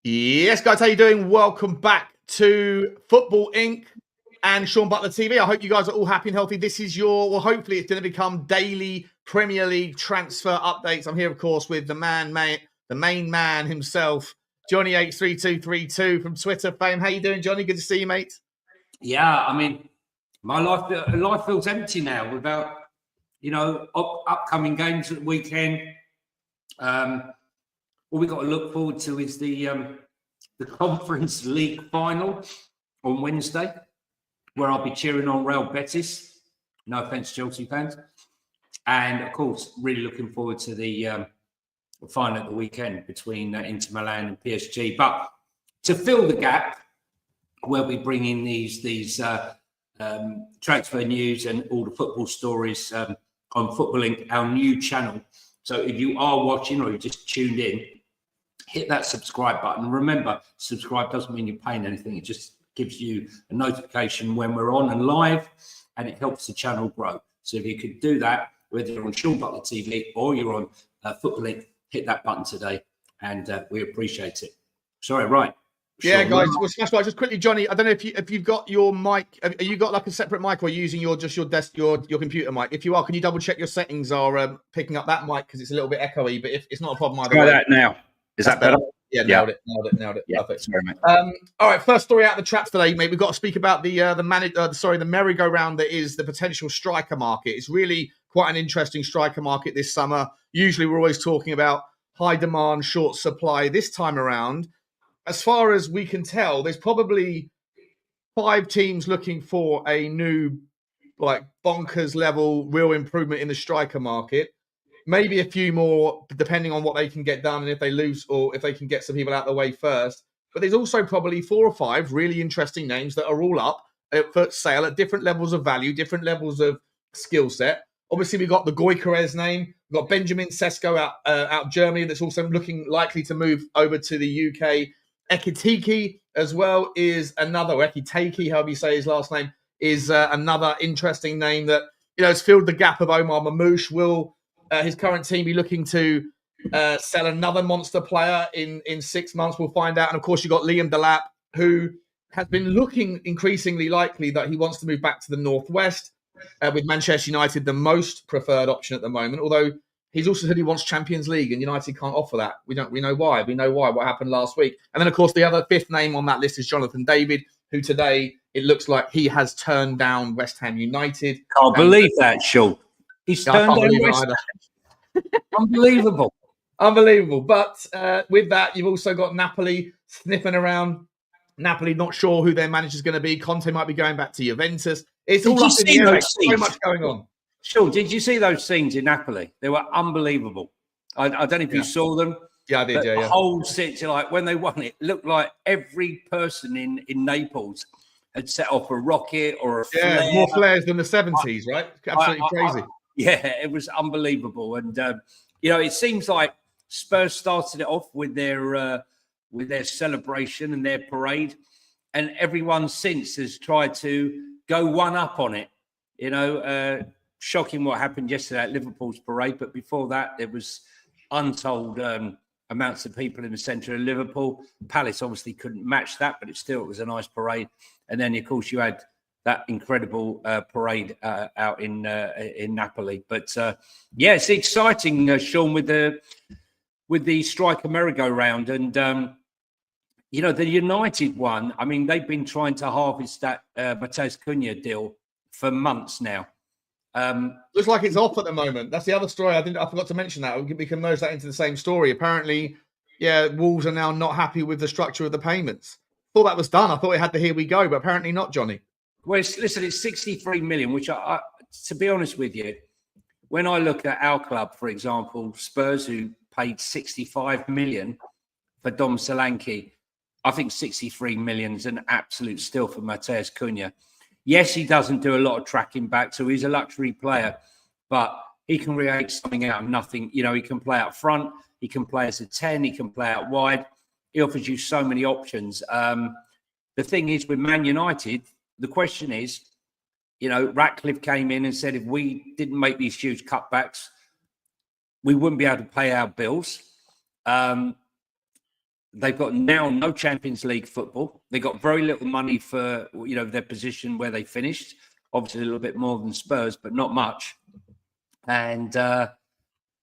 Yes, guys, how you doing? Welcome back to Football Inc. and Sean Butler TV. I hope you guys are all happy and healthy. This is hopefully it's going to become daily Premier League transfer updates. I'm here, of course, with the main man himself, Jonny83232 from Twitter fame. How you doing, Johnny? Good to see you, mate. Yeah, I mean, my life feels empty now without, upcoming games at the weekend. All we got to look forward to is the Conference League final on Wednesday, where I'll be cheering on Real Betis. No offense, Chelsea fans. And of course, really looking forward to the final at the weekend between Inter Milan and PSG. But to fill the gap, we'll be bringing these transfer news and all the football stories on Football Inc., our new channel. So if you are watching or you just tuned in, hit that subscribe button. Remember, subscribe doesn't mean you're paying anything. It just gives you a notification when we're on and live, and it helps the channel grow. So if you could do that, whether you're on Sean Butler TV or you're on Football Inc., hit that button today, and we appreciate it. Sorry, right. Yeah, guys, well, smash right. Just quickly, Johnny, I don't know if you've got your mic. Have you got like a separate mic, or are you using your computer mic? If you are, can you double check your settings are picking up that mic, because it's a little bit echoey? But if it's not a problem either. Try that now. Is that better? Yeah, nailed it. Yeah, Perfect. sorry, mate. All right, first story out of the traps today, mate. We've got to speak about the merry-go-round that is the potential striker market. It's really quite an interesting striker market this summer. Usually, we're always talking about high demand, short supply. This time around, as far as we can tell, there's probably 5 teams looking for a new, like, bonkers level, real improvement in the striker market. Maybe a few more, depending on what they can get done and if they lose or if they can get some people out of the way first. But there's also probably 4 or 5 really interesting names that are all up for sale at different levels of value, different levels of skill set. Obviously, we've got the GYOKERES name. We've got Benjamin Sesko out Germany that's also looking likely to move over to the UK. Ekitike as well is another, Ekitike, however you say his last name, is another interesting name that, has filled the gap of Omar Mamouche. Will his current team be looking to sell another monster player in 6 months? We'll find out. And of course, you've got Liam Delap, who has been looking increasingly likely that he wants to move back to the Northwest, with Manchester United the most preferred option at the moment. Although he's also said he wants Champions League, and United can't offer that. We know why. We know why. What happened last week. And then, of course, the other 5th name on that list is Jonathan David, who today it looks like he has turned down West Ham United. Can't believe that, Sean. He's turned down West Ham. Unbelievable. Unbelievable. But with that, you've also got Napoli sniffing around. Napoli not sure who their manager is going to be. Conte might be going back to Juventus. It's all up in the air. So much going on. Sure. Did you see those scenes in Napoli? They were unbelievable. I don't know if you saw them. Yeah, I did. The whole city, like when they won it, looked like every person in Naples had set off a rocket or a flare. Yeah, more flares than the 70s, right? Absolutely crazy. Yeah, it was unbelievable. And, it seems like Spurs started it off with their celebration and their parade. And everyone since has tried to go one up on it. Shocking what happened yesterday at Liverpool's parade. But before that, there was untold amounts of people in the centre of Liverpool. Palace obviously couldn't match that, but it was a nice parade. And then, of course, you had that incredible parade out in Napoli. But it's exciting, Sean, with the striker merry-go-round. And the United one. I mean, they've been trying to harvest that Matheus Cunha deal for months now. Looks like it's off at the moment. That's the other story. I forgot to mention that. We can merge that into the same story. Apparently, Wolves are now not happy with the structure of the payments. Thought that was done. I thought it had the here we go, but apparently not, Johnny. Well, it's 63 million, which I to be honest with you, when I look at our club, for example, Spurs, who paid 65 million for Dom Solanke, I think 63 million is an absolute steal for Matheus Cunha. Yes, he doesn't do a lot of tracking back, so he's a luxury player, but he can create something out of nothing. He can play up front, he can play as a 10, he can play out wide. He offers you so many options. The thing is, with Man United, the question is, Ratcliffe came in and said if we didn't make these huge cutbacks, we wouldn't be able to pay our bills. they've got now no Champions League football. They got very little money for, their position where they finished. Obviously, a little bit more than Spurs, but not much. And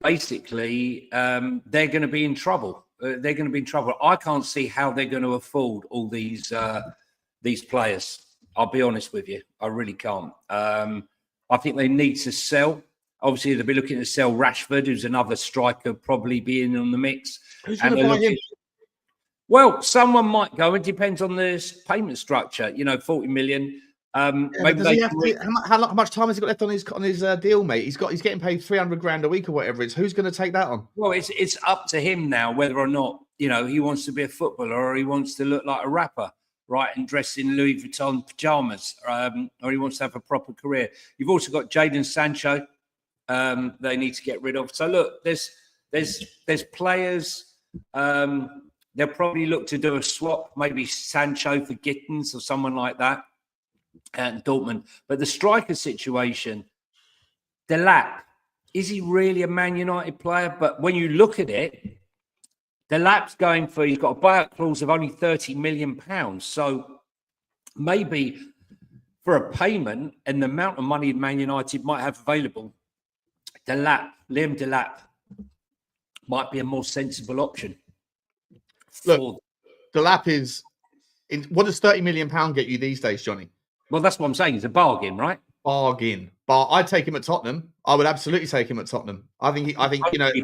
basically, they're going to be in trouble. I can't see how they're going to afford all these players. I'll be honest with you. I really can't. I think they need to sell. Obviously, they'll be looking to sell Rashford, who's another striker, probably being on the mix. Who's going to buy him? Well, someone might go. It depends on the payment structure. 40 million. Maybe how much time has he got left on his deal, mate? He's getting paid 300 grand a week or whatever it is. Who's going to take that on? Well, it's up to him now whether or not he wants to be a footballer or he wants to look like a rapper, right, and dress in Louis Vuitton pajamas, or he wants to have a proper career. You've also got Jadon Sancho. They need to get rid of. So look, there's players. They'll probably look to do a swap, maybe Sancho for Gittins or someone like that. And Dortmund, but the striker situation, Delap, is he really a Man United player? But when you look at it, Delap's he's got a buyout clause of only £30 million. So maybe for a payment and the amount of money Man United might have available, Liam Delap might be a more sensible option. Look, Delap is. What does £30 million get you these days, Johnny? Well, that's what I'm saying. It's a bargain, right? Bargain. I'd take him at Tottenham. I would absolutely take him at Tottenham. I think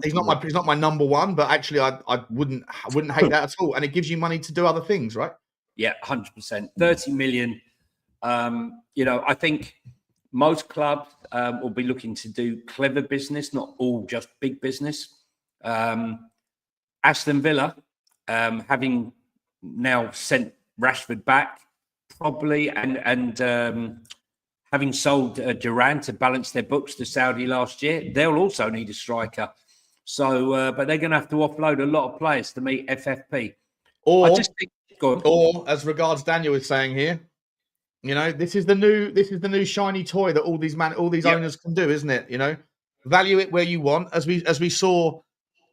he's not my number one, but actually I wouldn't hate that at all. And it gives you money to do other things, right? Yeah, 100%. 30 million. I think most clubs will be looking to do clever business, not all just big business. Aston Villa, having now sent Rashford back, probably, and having sold Duran to balance their books to Saudi last year, they'll also need a striker. But they're going to have to offload a lot of players to meet FFP. Or as regards Daniel is saying here, this is the new shiny toy that all these owners can do, isn't it? Value it where you want, as we saw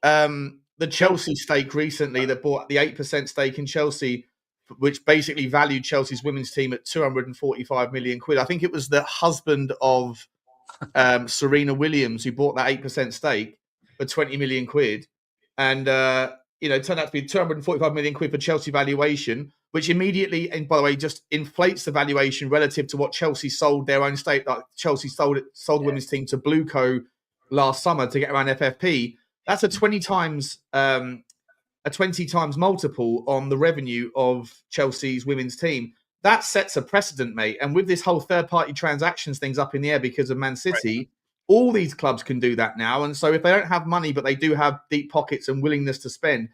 the Chelsea stake recently that bought the 8% stake in Chelsea, which basically valued Chelsea's women's team at 245 million quid. I think it was the husband of Serena Williams who bought that 8% stake for 20 million quid. And, it turned out to be 245 million quid for Chelsea valuation, which immediately, and by the way, just inflates the valuation relative to what Chelsea sold their own stake. Like Chelsea sold the women's team to Blueco last summer to get around FFP. That's a 20 times multiple on the revenue of Chelsea's women's team. That sets a precedent, mate. And with this whole third-party transactions things up in the air because of Man City, all these clubs can do that now. And so if they don't have money, but they do have deep pockets and willingness to spend,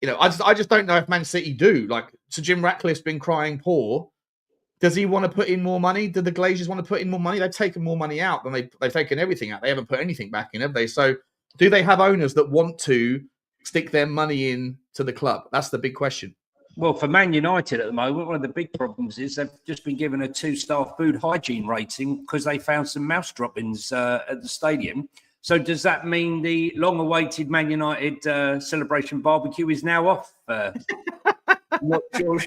I just don't know if Man City do. Like, Sir Jim Ratcliffe's been crying poor. Does he want to put in more money? Do the Glazers want to put in more money? They've taken more money out than they've taken everything out. They haven't put anything back in, have they? So do they have owners that want to stick their money in to the club? That's the big question. Well, for Man United at the moment, one of the big problems is they've just been given a 2-star food hygiene rating because they found some mouse droppings at the stadium. So does that mean the long-awaited Man United celebration barbecue is now off? Not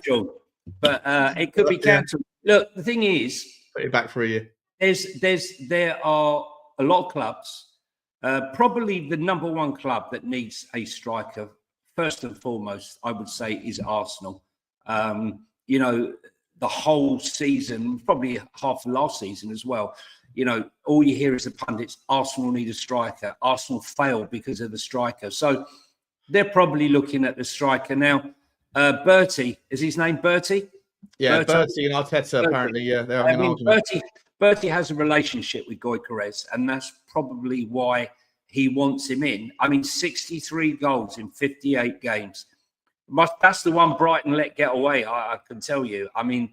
sure. But it could be cancelled. Look, the thing is... Put it back for a year. There are a lot of clubs. Probably the number one club that needs a striker, first and foremost, I would say, is Arsenal. The whole season, probably half of last season as well, all you hear is the pundits, Arsenal need a striker. Arsenal failed because of the striker. So they're probably looking at the striker. Now, Bertie, is his name Bertie? Yeah, Bertie and Arteta, apparently, yeah. They're having an argument. Bertie has a relationship with GYOKERES, and that's probably why he wants him in. 63 goals in 58 games. That's the one Brighton let get away, I can tell you. £1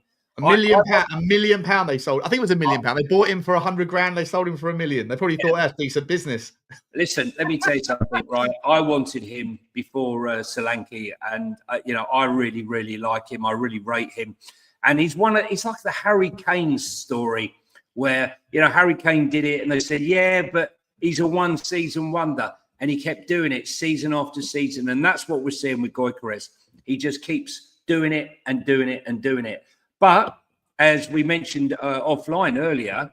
million they sold. I think it was £1 million. They bought him for 100 grand. They sold him for $1 million. They probably thought that's decent business. Listen, let me tell you something, right? I wanted him before Solanke, and I really, really like him. I really rate him, and he's like the Harry Kane story, where Harry Kane did it, and they said, yeah, but he's a one-season wonder. And he kept doing it season after season. And that's what we're seeing with GYOKERES. He just keeps doing it and doing it and doing it. But as we mentioned offline earlier,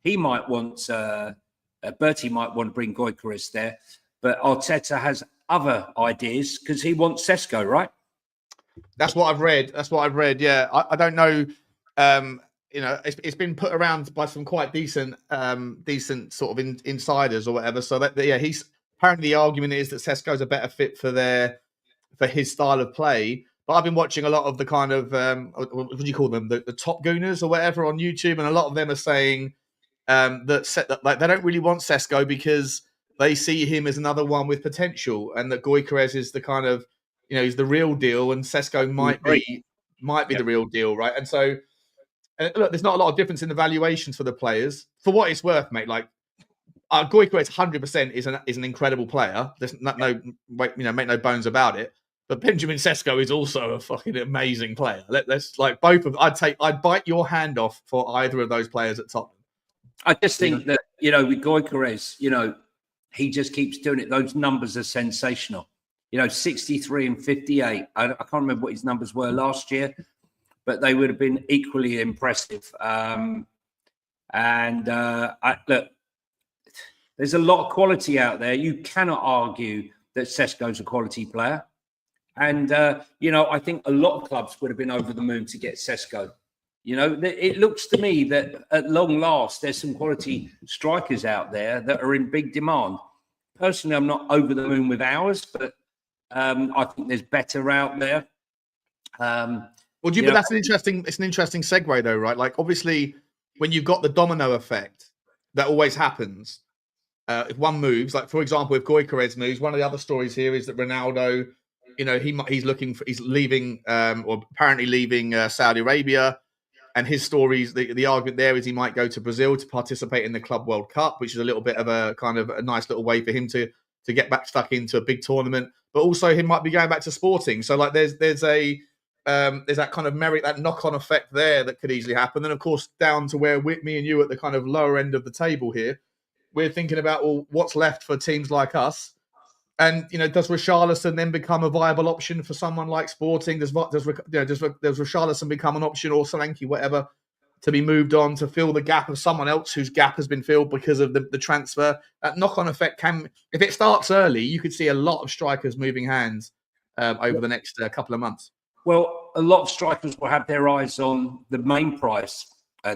he might want, Bertie might want to bring GYOKERES there. But Arteta has other ideas because he wants Sesko, right? That's what I've read. Yeah, I don't know. It's been put around by some quite decent sort of insiders or whatever. So that he's apparently the argument is that Sesko's a better fit for his style of play. But I've been watching a lot of the kind of what do you call them, the top gooners or whatever on YouTube, and a lot of them are saying that they don't really want Sesko because they see him as another one with potential, and that GYOKERES is the kind of he's the real deal, and Sesko might be the real deal, right? And so. Look, there's not a lot of difference in the valuations for the players. For what it's worth, mate, like GYOKERES 100% is an incredible player. There's make no bones about it. But Benjamin Sesko is also a fucking amazing player. Let's like both of. I'd bite your hand off for either of those players at Tottenham. I just think that with GYOKERES, he just keeps doing it. Those numbers are sensational. 63 and 58. I can't remember what his numbers were last year, but they would have been equally impressive. Look, there's a lot of quality out there. You cannot argue that Sesko's a quality player. And, I think a lot of clubs would have been over the moon to get Sesko. It looks to me that at long last, there's some quality strikers out there that are in big demand. Personally, I'm not over the moon with ours, but I think there's better out there. Well, but that's it's an interesting segue though, right? Like obviously when you've got the domino effect that always happens, if one moves, like for example, if GYOKERES moves, one of the other stories here is that Ronaldo, he's leaving or apparently leaving Saudi Arabia, and his stories, the argument there is he might go to Brazil to participate in the Club World Cup, which is a little bit of a kind of a nice little way for him to get back stuck into a big tournament, but also he might be going back to Sporting. So like there's that kind of that knock-on effect there that could easily happen. Then, of course, down to where me and you at the kind of lower end of the table here, we're thinking about, well, what's left for teams like us? And, does Richarlison then become a viable option for someone like Sporting? Does Richarlison become an option, or Solanke, whatever, to be moved on to fill the gap of someone else whose gap has been filled because of the transfer? That knock-on effect if it starts early, you could see a lot of strikers moving hands over the next couple of months. Well, a lot of strikers will have their eyes on the main prize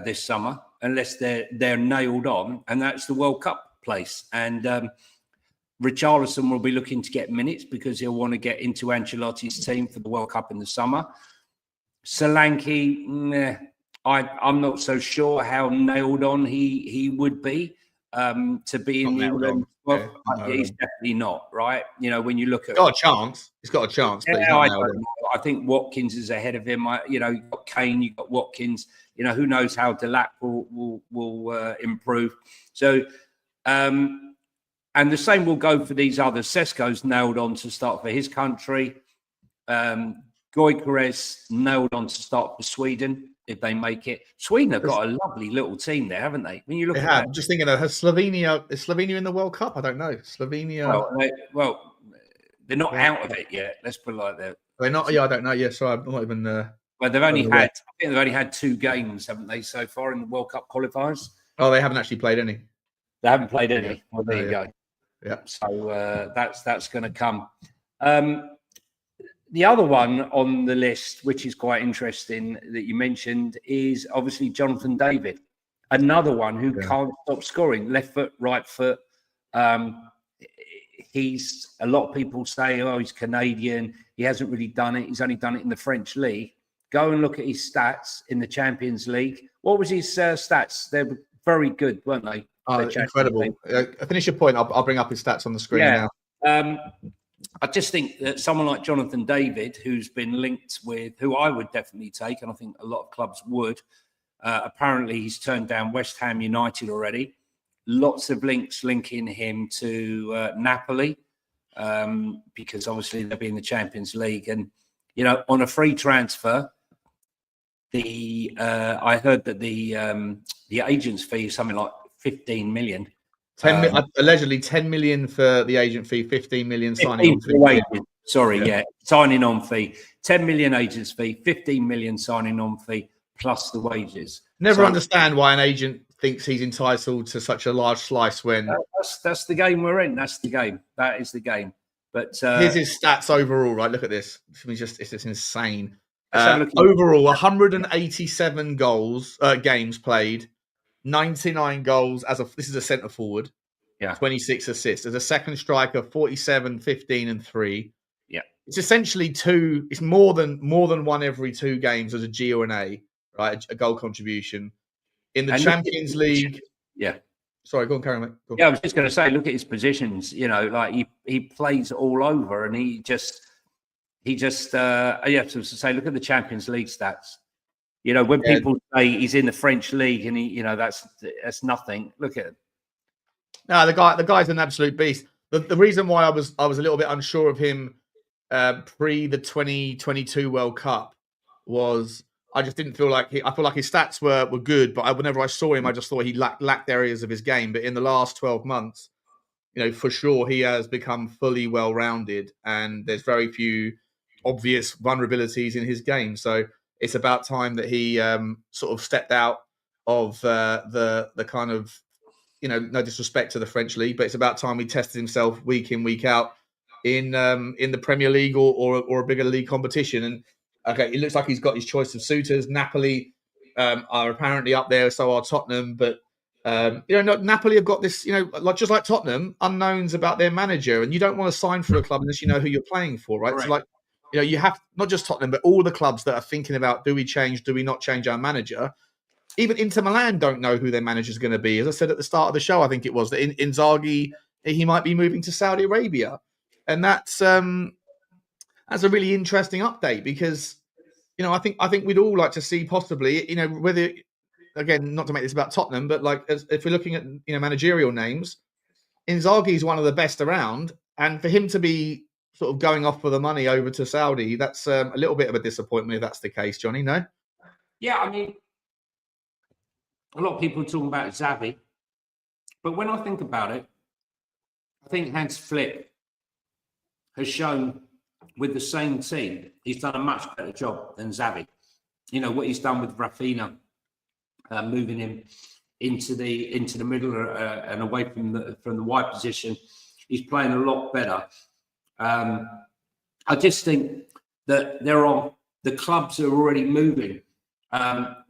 this summer, unless they're nailed on, and that's the World Cup place. And Richarlison will be looking to get minutes because he'll want to get into Ancelotti's team for the World Cup in the summer. Solanke, I'm not so sure how nailed on he would be to be in the England. Well, he's definitely not, right? When you look at... He's got a chance, but he's not nailed on. I think Watkins is ahead of him. You've got Kane, you've got Watkins. Who knows how Delap will improve. So, and the same will go for these others. Sesko's nailed on to start for his country. GYOKERES nailed on to start for Sweden if they make it. Sweden have got a lovely little team there, haven't they? When you look at that, I'm just thinking, is Slovenia in the World Cup? I don't know. Slovenia. Well, they're not out of it yet. Let's put it like that. They're not. Yeah, I don't know. Yeah, so I'm not even. Well, they've only had. I think they've only had 2 games, haven't they, so far in the World Cup qualifiers? Oh, they haven't actually played any. They haven't played any. Yeah. Well, there you go. Yeah. So that's going to come. The other one on the list, which is quite interesting that you mentioned, is obviously Jonathan David, another one who can't stop scoring. Left foot, right foot. He's a lot of people say, oh, he's Canadian. He hasn't really done it. He's only done it in the French league. Go and look at his stats in the Champions League. What was his stats? They were very good, weren't they? Oh, incredible. Finish your point. I'll bring up his stats on the screen now. I just think that someone like Jonathan David, who's been linked with, who I would definitely take, and I think a lot of clubs would. Apparently, he's turned down West Ham United already. Lots of links linking him to Napoli because obviously they'll be in the Champions League. And, on a free transfer, I heard that the agent's fee is something like 15 million. Allegedly 10 million for the agent fee, 15 million signing on fee. Wages. Sorry, yeah, signing on fee, 10 million agents fee, 15 million signing on fee plus the wages. Never understand why an agent thinks he's entitled to such a large slice when that's the game we're in. That's the game. That is the game. But here's his stats overall. Right, look at this. It's just insane. Overall, 187 games played, 99 goals this is a centre forward. Yeah. 26 assists. As a second striker, 47, 15, and 3. Yeah. It's essentially it's more than one every 2 games as a G or an A, right? A goal contribution. In the Champions League. Yeah. Sorry, go on, carry on, mate. Go on. Yeah, I was just going to say, look at his positions. You know, like he plays all over, and he just. You have to say, look at the Champions League stats. You know, when people say he's in the French league, and that's nothing. Look at him. No, the guy's an absolute beast. The reason why I was a little bit unsure of him pre the 2022 World Cup was I just didn't feel like I feel like his stats were good, but whenever I saw him, I just thought he lacked areas of his game. But in the last 12 months, you know, for sure, he has become fully well-rounded, and there's very few obvious vulnerabilities in his game. So it's about time that he sort of stepped out of the kind of, you know, no disrespect to the French league, but it's about time he tested himself week in, week out in the Premier League or a bigger league competition. And okay, it looks like he's got his choice of suitors. Napoli are apparently up there, so are Tottenham. But Napoli have got this, just like Tottenham, unknowns about their manager, and you don't want to sign for a club unless you know who you're playing for, right? So you have not just Tottenham, but all the clubs that are thinking about, do we not change our manager? Even Inter Milan don't know who their manager is going to be. As I said at the start of the show, I think it was that Inzaghi, he might be moving to Saudi Arabia, and that's a really interesting update because, I think we'd all like to see possibly, whether, again, not to make this about Tottenham, but if we're looking at managerial names, Inzaghi is one of the best around, and for him to be sort of going off for the money over to Saudi, that's a little bit of a disappointment if that's the case, Johnny. No? Yeah, I mean, a lot of people are talking about Xavi, but when I think about it, I think Hans Flick has shown with the same team, he's done a much better job than Xavi. What he's done with Rafinha, moving him into the middle and away from the wide position, he's playing a lot better. I just think that the clubs are already moving.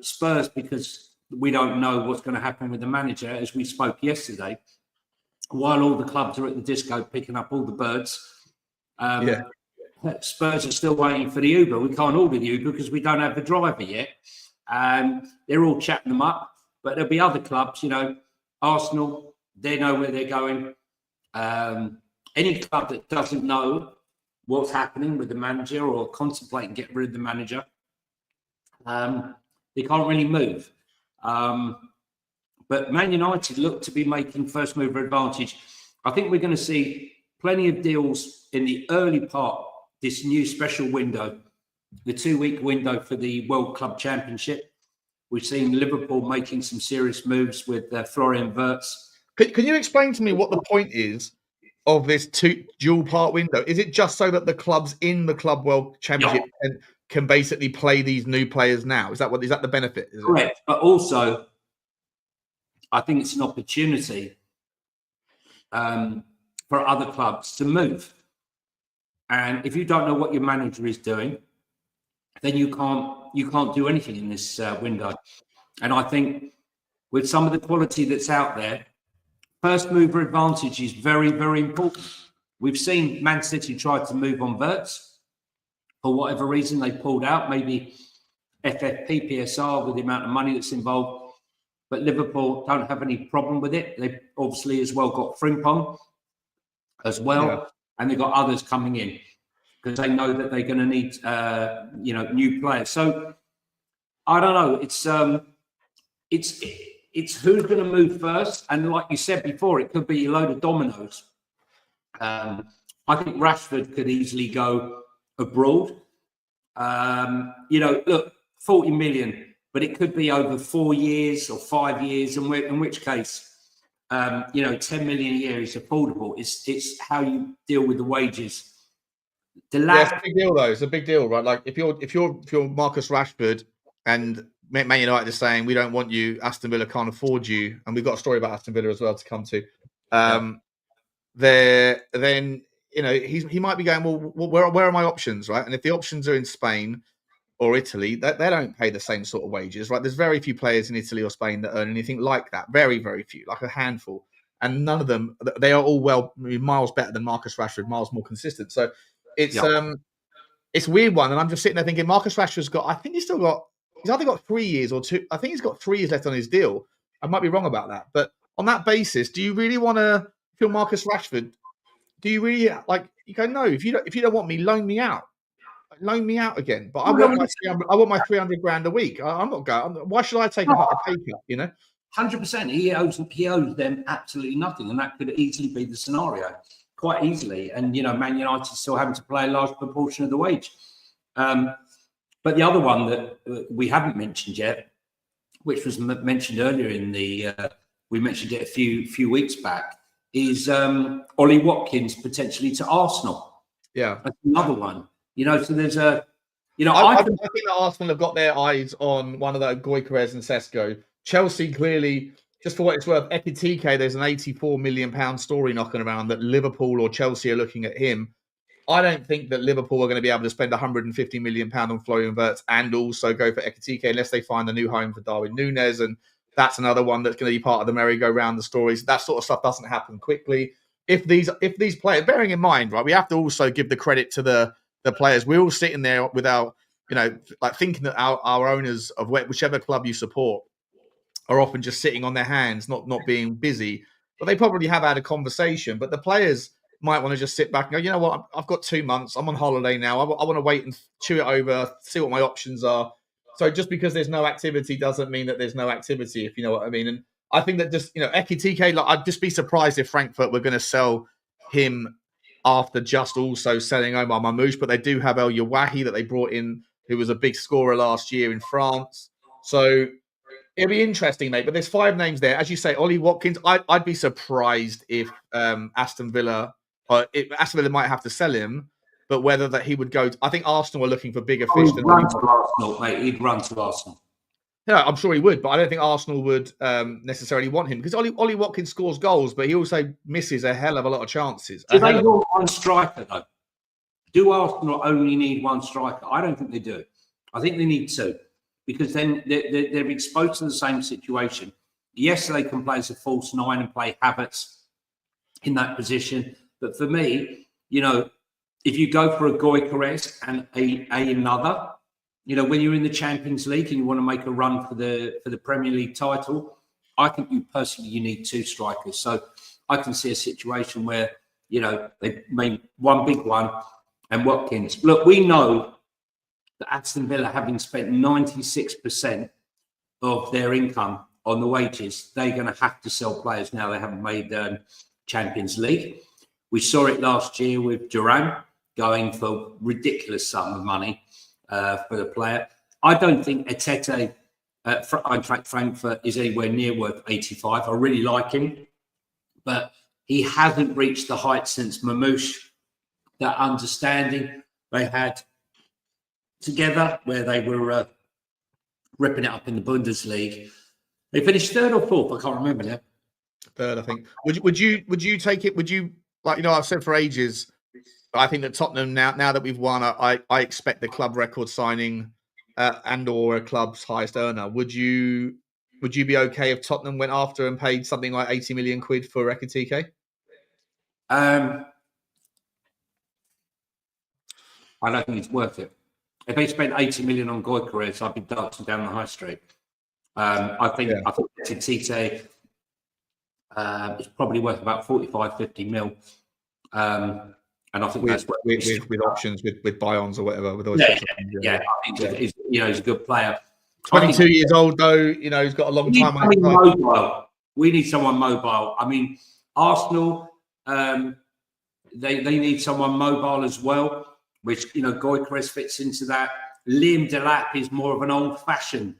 Spurs, because we don't know what's going to happen with the manager, as we spoke yesterday, while all the clubs are at the disco picking up all the birds. Spurs are still waiting for the Uber. We can't order the Uber because we don't have the driver yet. They're all chatting them up, but there'll be other clubs, Arsenal, they know where they're going. Any club that doesn't know what's happening with the manager or contemplating getting rid of the manager, they can't really move. But Man United look to be making first mover advantage. I think we're going to see plenty of deals in the early part, this new special window, the 2-week window for the World Club Championship. We've seen Liverpool making some serious moves with Florian Wirtz. Can you explain to me what the point is of this dual part window? Is it just so that the clubs in the Club World Championship can basically play these new players now? Is that the benefit? Correct. But also, I think it's an opportunity for other clubs to move. And if you don't know what your manager is doing, then you can't do anything in this window. And I think with some of the quality that's out there, first mover advantage is very, very important. We've seen Man City try to move on Wirtz. For whatever reason, they pulled out, maybe FFP, PSR, with the amount of money that's involved. But Liverpool don't have any problem with it. They've obviously as well got Frimpong as well. Yeah. And they've got others coming in because they know that they're going to need, new players. So I don't know. It's who's going to move first. And like you said before, it could be a load of dominoes. I think Rashford could easily go abroad. Look, 40 million, but it could be over 4 years or 5 years, in which case 10 million a year is affordable. It's how you deal with the wages. The it's a big deal though. It's a big deal, right? Like if you're Marcus Rashford and Man United is saying we don't want you, Aston Villa can't afford you, and we've got a story about Aston Villa as well to come to. Then he might be going, well, where are my options, right? And if the options are in Spain or Italy, they don't pay the same sort of wages, right? There's very few players in Italy or Spain that earn anything like that. Very, very few, like a handful. And none of them, they are all miles better than Marcus Rashford, miles more consistent. So it's a weird one. And I'm just sitting there thinking, Marcus Rashford's he's either got 3 years or 2. I think he's got 3 years left on his deal. I might be wrong about that. But on that basis, do you really want to feel Marcus Rashford? Do you really you go, no, if you don't want me, loan me out. Loan me out again, but I want my 300 grand a week. I'm not going. Why should I take a pay cut? 100%. He owes them absolutely nothing, and that could easily be the scenario, quite easily. And Man United still having to play a large proportion of the wage. But the other one that we haven't mentioned yet, which was mentioned earlier in the, we mentioned it a few weeks back, is Ollie Watkins potentially to Arsenal. Yeah, that's another one. So there's a, I think that Arsenal have got their eyes on one of the GYOKERES and Sesko. Chelsea clearly, just for what it's worth, Ekitike, there's an £84 million story knocking around that Liverpool or Chelsea are looking at him. I don't think that Liverpool are going to be able to spend £150 million on Florian Wirtz and also go for Ekitike unless they find a new home for Darwin Nunez. And that's another one that's going to be part of the merry-go-round, the stories. That sort of stuff doesn't happen quickly. If these players, bearing in mind, right, we have to also give the credit to the players. We're all sitting there with our, thinking that our owners of whichever club you support are often just sitting on their hands, not being busy. But they probably have had a conversation. But the players might want to just sit back and go, you know what, I've got 2 months. I'm on holiday now. I want to wait and chew it over, see what my options are. So just because there's no activity doesn't mean that there's no activity, if you know what I mean. And I think that just, Ekitike, I'd just be surprised if Frankfurt were going to sell him after just also selling Omar Mamouche, but they do have El Yawahi that they brought in, who was a big scorer last year in France. So it'll be interesting, mate. But there's 5 names there. As you say, Ollie Watkins, I'd be surprised if Aston Villa might have to sell him, but whether that he would go. I think Arsenal are looking for bigger fish than Arsenal, mate. He'd run to Arsenal. Yeah, I'm sure he would, but I don't think Arsenal would necessarily want him because Ollie Watkins scores goals, but he also misses a hell of a lot of chances. Do they want one striker, though? Do Arsenal only need one striker? I don't think they do. I think they need 2 because then they're exposed to the same situation. Yes, they can play as a false 9 and play Havertz in that position. But for me, if you go for a GYOKERES and another, when you're in the Champions League and you want to make a run for the Premier League title, I think you need 2 strikers. So I can see a situation where, they made one big one and Watkins. Look, we know that Aston Villa, having spent 96% of their income on the wages, they're going to have to sell players now they haven't made Champions League. We saw it last year with Duran going for ridiculous sum of money for the player. I don't think Etete, Eintracht Frankfurt, is anywhere near worth 85. I really like him, but he hasn't reached the height since Mamouche. That understanding they had together, where they were ripping it up in the Bundesliga. They finished 3rd or 4th. I can't remember now. 3rd, I think. Would you take it? Would you I've said for ages. I think that Tottenham now that we've won, I expect the club record signing and or a club's highest earner. Would you be okay if Tottenham went after and paid something like 80 million quid for Ekitike? I don't think it's worth it. If they spent 80 million on GYOKERES, I'd be dancing down the high street. I think Ekitike is probably worth about 45-50 mil. And I think that's with options, with buy-ons or whatever. I think he's a good player. 22 years old, though. He's got a long time on his mobile. We need someone mobile. I mean, Arsenal, they need someone mobile as well, which, GYOKERES fits into that. Liam Delap is more of an old-fashioned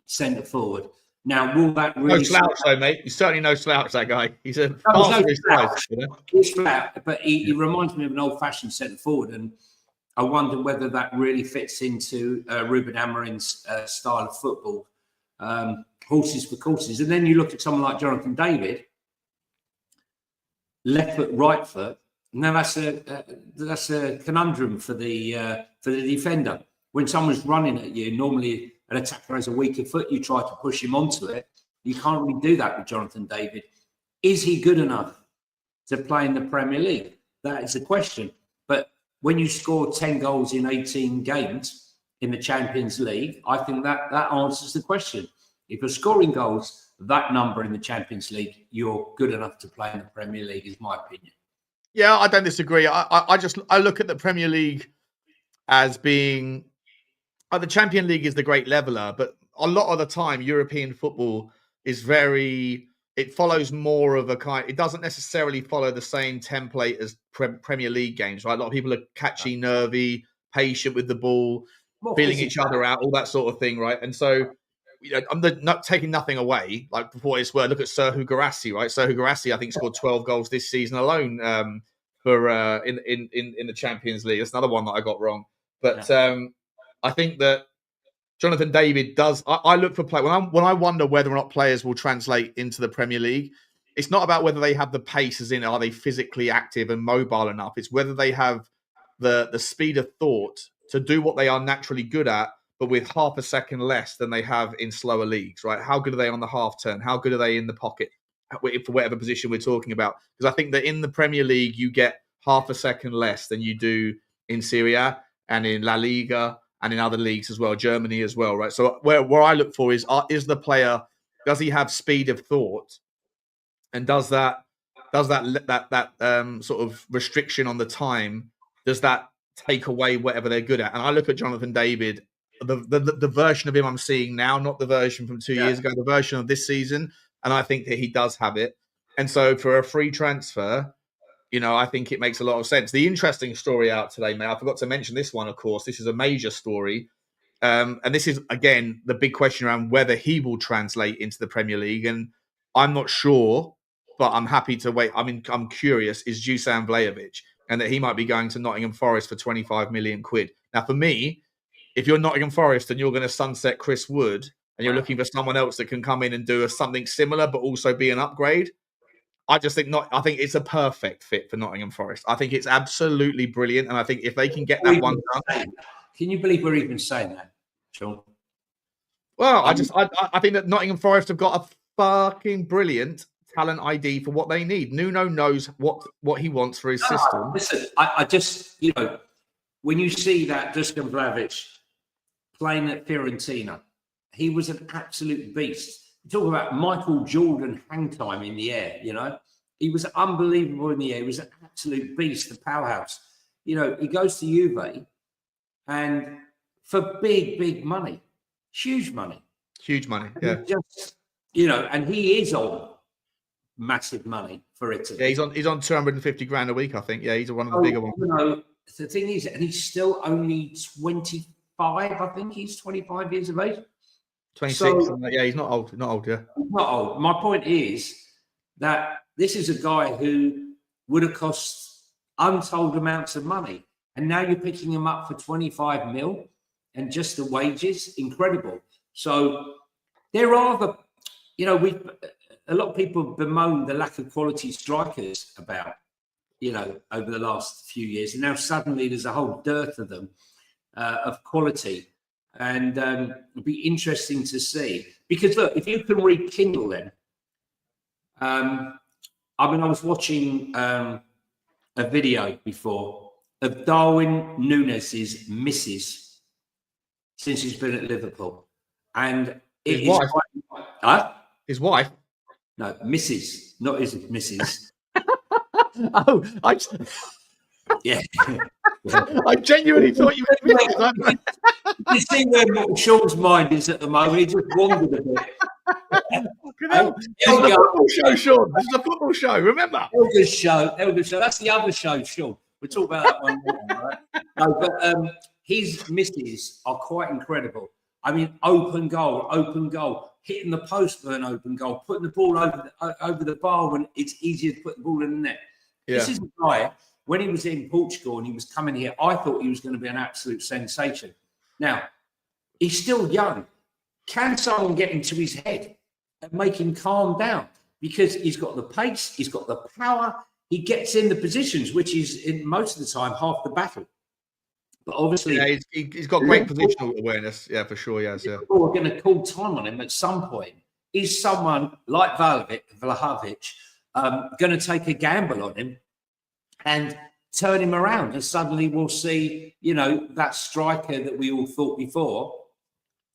centre-forward. Now, will that No really... slouch, though, mate. He's certainly no slouch, that guy. He's a No, bastard his size, you know? He's flat, but he reminds me of an old-fashioned centre forward, and I wonder whether that really fits into Ruben Amorim's style of football. Horses for courses. And then you look at someone like Jonathan David, left foot, right foot. Now that's a conundrum for the defender. When someone's running at you, normally an attacker has a weaker foot. You try to push him onto it. You can't really do that with Jonathan David. Is he good enough to play in the Premier League? That is the question. But when you score 10 goals in 18 games in the Champions League, I think that answers the question. If you're scoring goals, that number in the Champions League, you're good enough to play in the Premier League, is my opinion. Yeah, I don't disagree. I look at the Premier League as being the Champions League is the great leveler, but a lot of the time European football is it follows more of a kind. It doesn't necessarily follow the same template as Premier League games, right? A lot of people are catchy, nervy, patient with the ball, feeling each other out, all that sort of thing, right? And so, I'm not taking nothing away. Like before it's word, look at Serhou Guirassy, right? Serhou Guirassy, I think, scored 12 goals this season alone for in the Champions League. That's another one that I got wrong. But I think that Jonathan David does. I look for play when I wonder whether or not players will translate into the Premier League. It's not about whether they have the pace, as in are they physically active and mobile enough. It's whether they have the speed of thought to do what they are naturally good at, but with half a second less than they have in slower leagues, right? How good are they on the half turn? How good are they in the pocket for whatever position we're talking about? Because I think that in the Premier League, you get half a second less than you do in Serie A and in La Liga and in other leagues as well, Germany as well, right? So where I look for is the player, does he have speed of thought? And does that sort of restriction on the time, does that take away whatever they're good at? And I look at Jonathan David, the version of him I'm seeing now, not the version from 2 years ago, the version of this season, and I think that he does have it. And so for a free transfer, I think it makes a lot of sense. The interesting story out today, mate, I forgot to mention this one, of course. This is a major story. And this is, again, the big question around whether he will translate into the Premier League. And I'm not sure, but I'm happy to wait. I mean, I'm curious, is Dusan Vlahovic, and that he might be going to Nottingham Forest for 25 million quid. Now, for me, if you're Nottingham Forest and you're going to sunset Chris Wood and you're looking for someone else that can come in and do something similar but also be an upgrade, I think it's a perfect fit for Nottingham Forest. I think it's absolutely brilliant, and I think if they can get that one done, can you believe we're even saying that, Sean? Well, I think that Nottingham Forest have got a fucking brilliant talent ID for what they need. Nuno knows what he wants for his system. Listen, I just when you see that Dusan Vlahovic playing at Fiorentina, he was an absolute beast. Talk about Michael Jordan hang time in the air, He was unbelievable in the air. He was an absolute beast, the powerhouse. He goes to Juve and for big money, huge money. Huge money, yeah. And he is on massive money for Italy. Yeah, he's on 250 grand a week, I think. Yeah, he's one of the bigger ones. The thing is, and he's still only 25, I think he's 25 years of age. 26, yeah, he's not old. Not old, yeah. Not old. My point is that this is a guy who would have cost untold amounts of money. And now you're picking him up for 25 mil and just the wages, incredible. So there are a lot of people bemoan the lack of quality strikers about, over the last few years. And now suddenly there's a whole dearth of them, of quality. And it'll be interesting to see. Because, look, if you can rekindle them, I was watching a video before of Darwin Nunez's missus since he's been at Liverpool. And his wife? His wife? No, Mrs., not his missus. Yeah. I genuinely thought you were missus. You see where Sean's mind is at the moment. He just wandered a bit. This is a football show, Sean. This is a football show, remember? Elder's show. That's the other show, Sean. We'll talk about that one more, right? No, but his misses are quite incredible. I mean, open goal, hitting the post for an open goal, putting the ball over the bar when it's easier to put the ball in the net. Yeah. This is a guy, when he was in Portugal and he was coming here, I thought he was going to be an absolute sensation. Now, he's still young. Can someone get into his head and make him calm down? Because he's got the pace, he's got the power, he gets in the positions, which is in most of the time half the battle. But obviously, yeah, he's got great positional awareness. Yeah, for sure. Yes, yeah. We're going to call time on him at some point. Is someone like Vlahovic going to take a gamble on him and turn him around? And suddenly we'll see, that striker that we all thought before.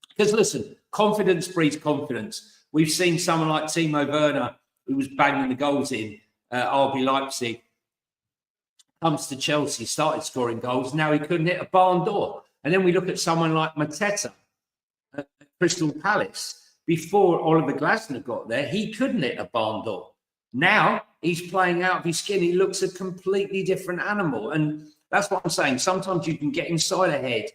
Because listen, confidence breeds confidence. We've seen someone like Timo Werner, who was banging the goals in RB Leipzig, comes to Chelsea, started scoring goals. Now he couldn't hit a barn door. And then we look at someone like Mateta at Crystal Palace. Before Oliver Glasner got there, he couldn't hit a barn door. Now he's playing out of his skin. He looks a completely different animal. And that's what I'm saying. Sometimes you can get inside a head.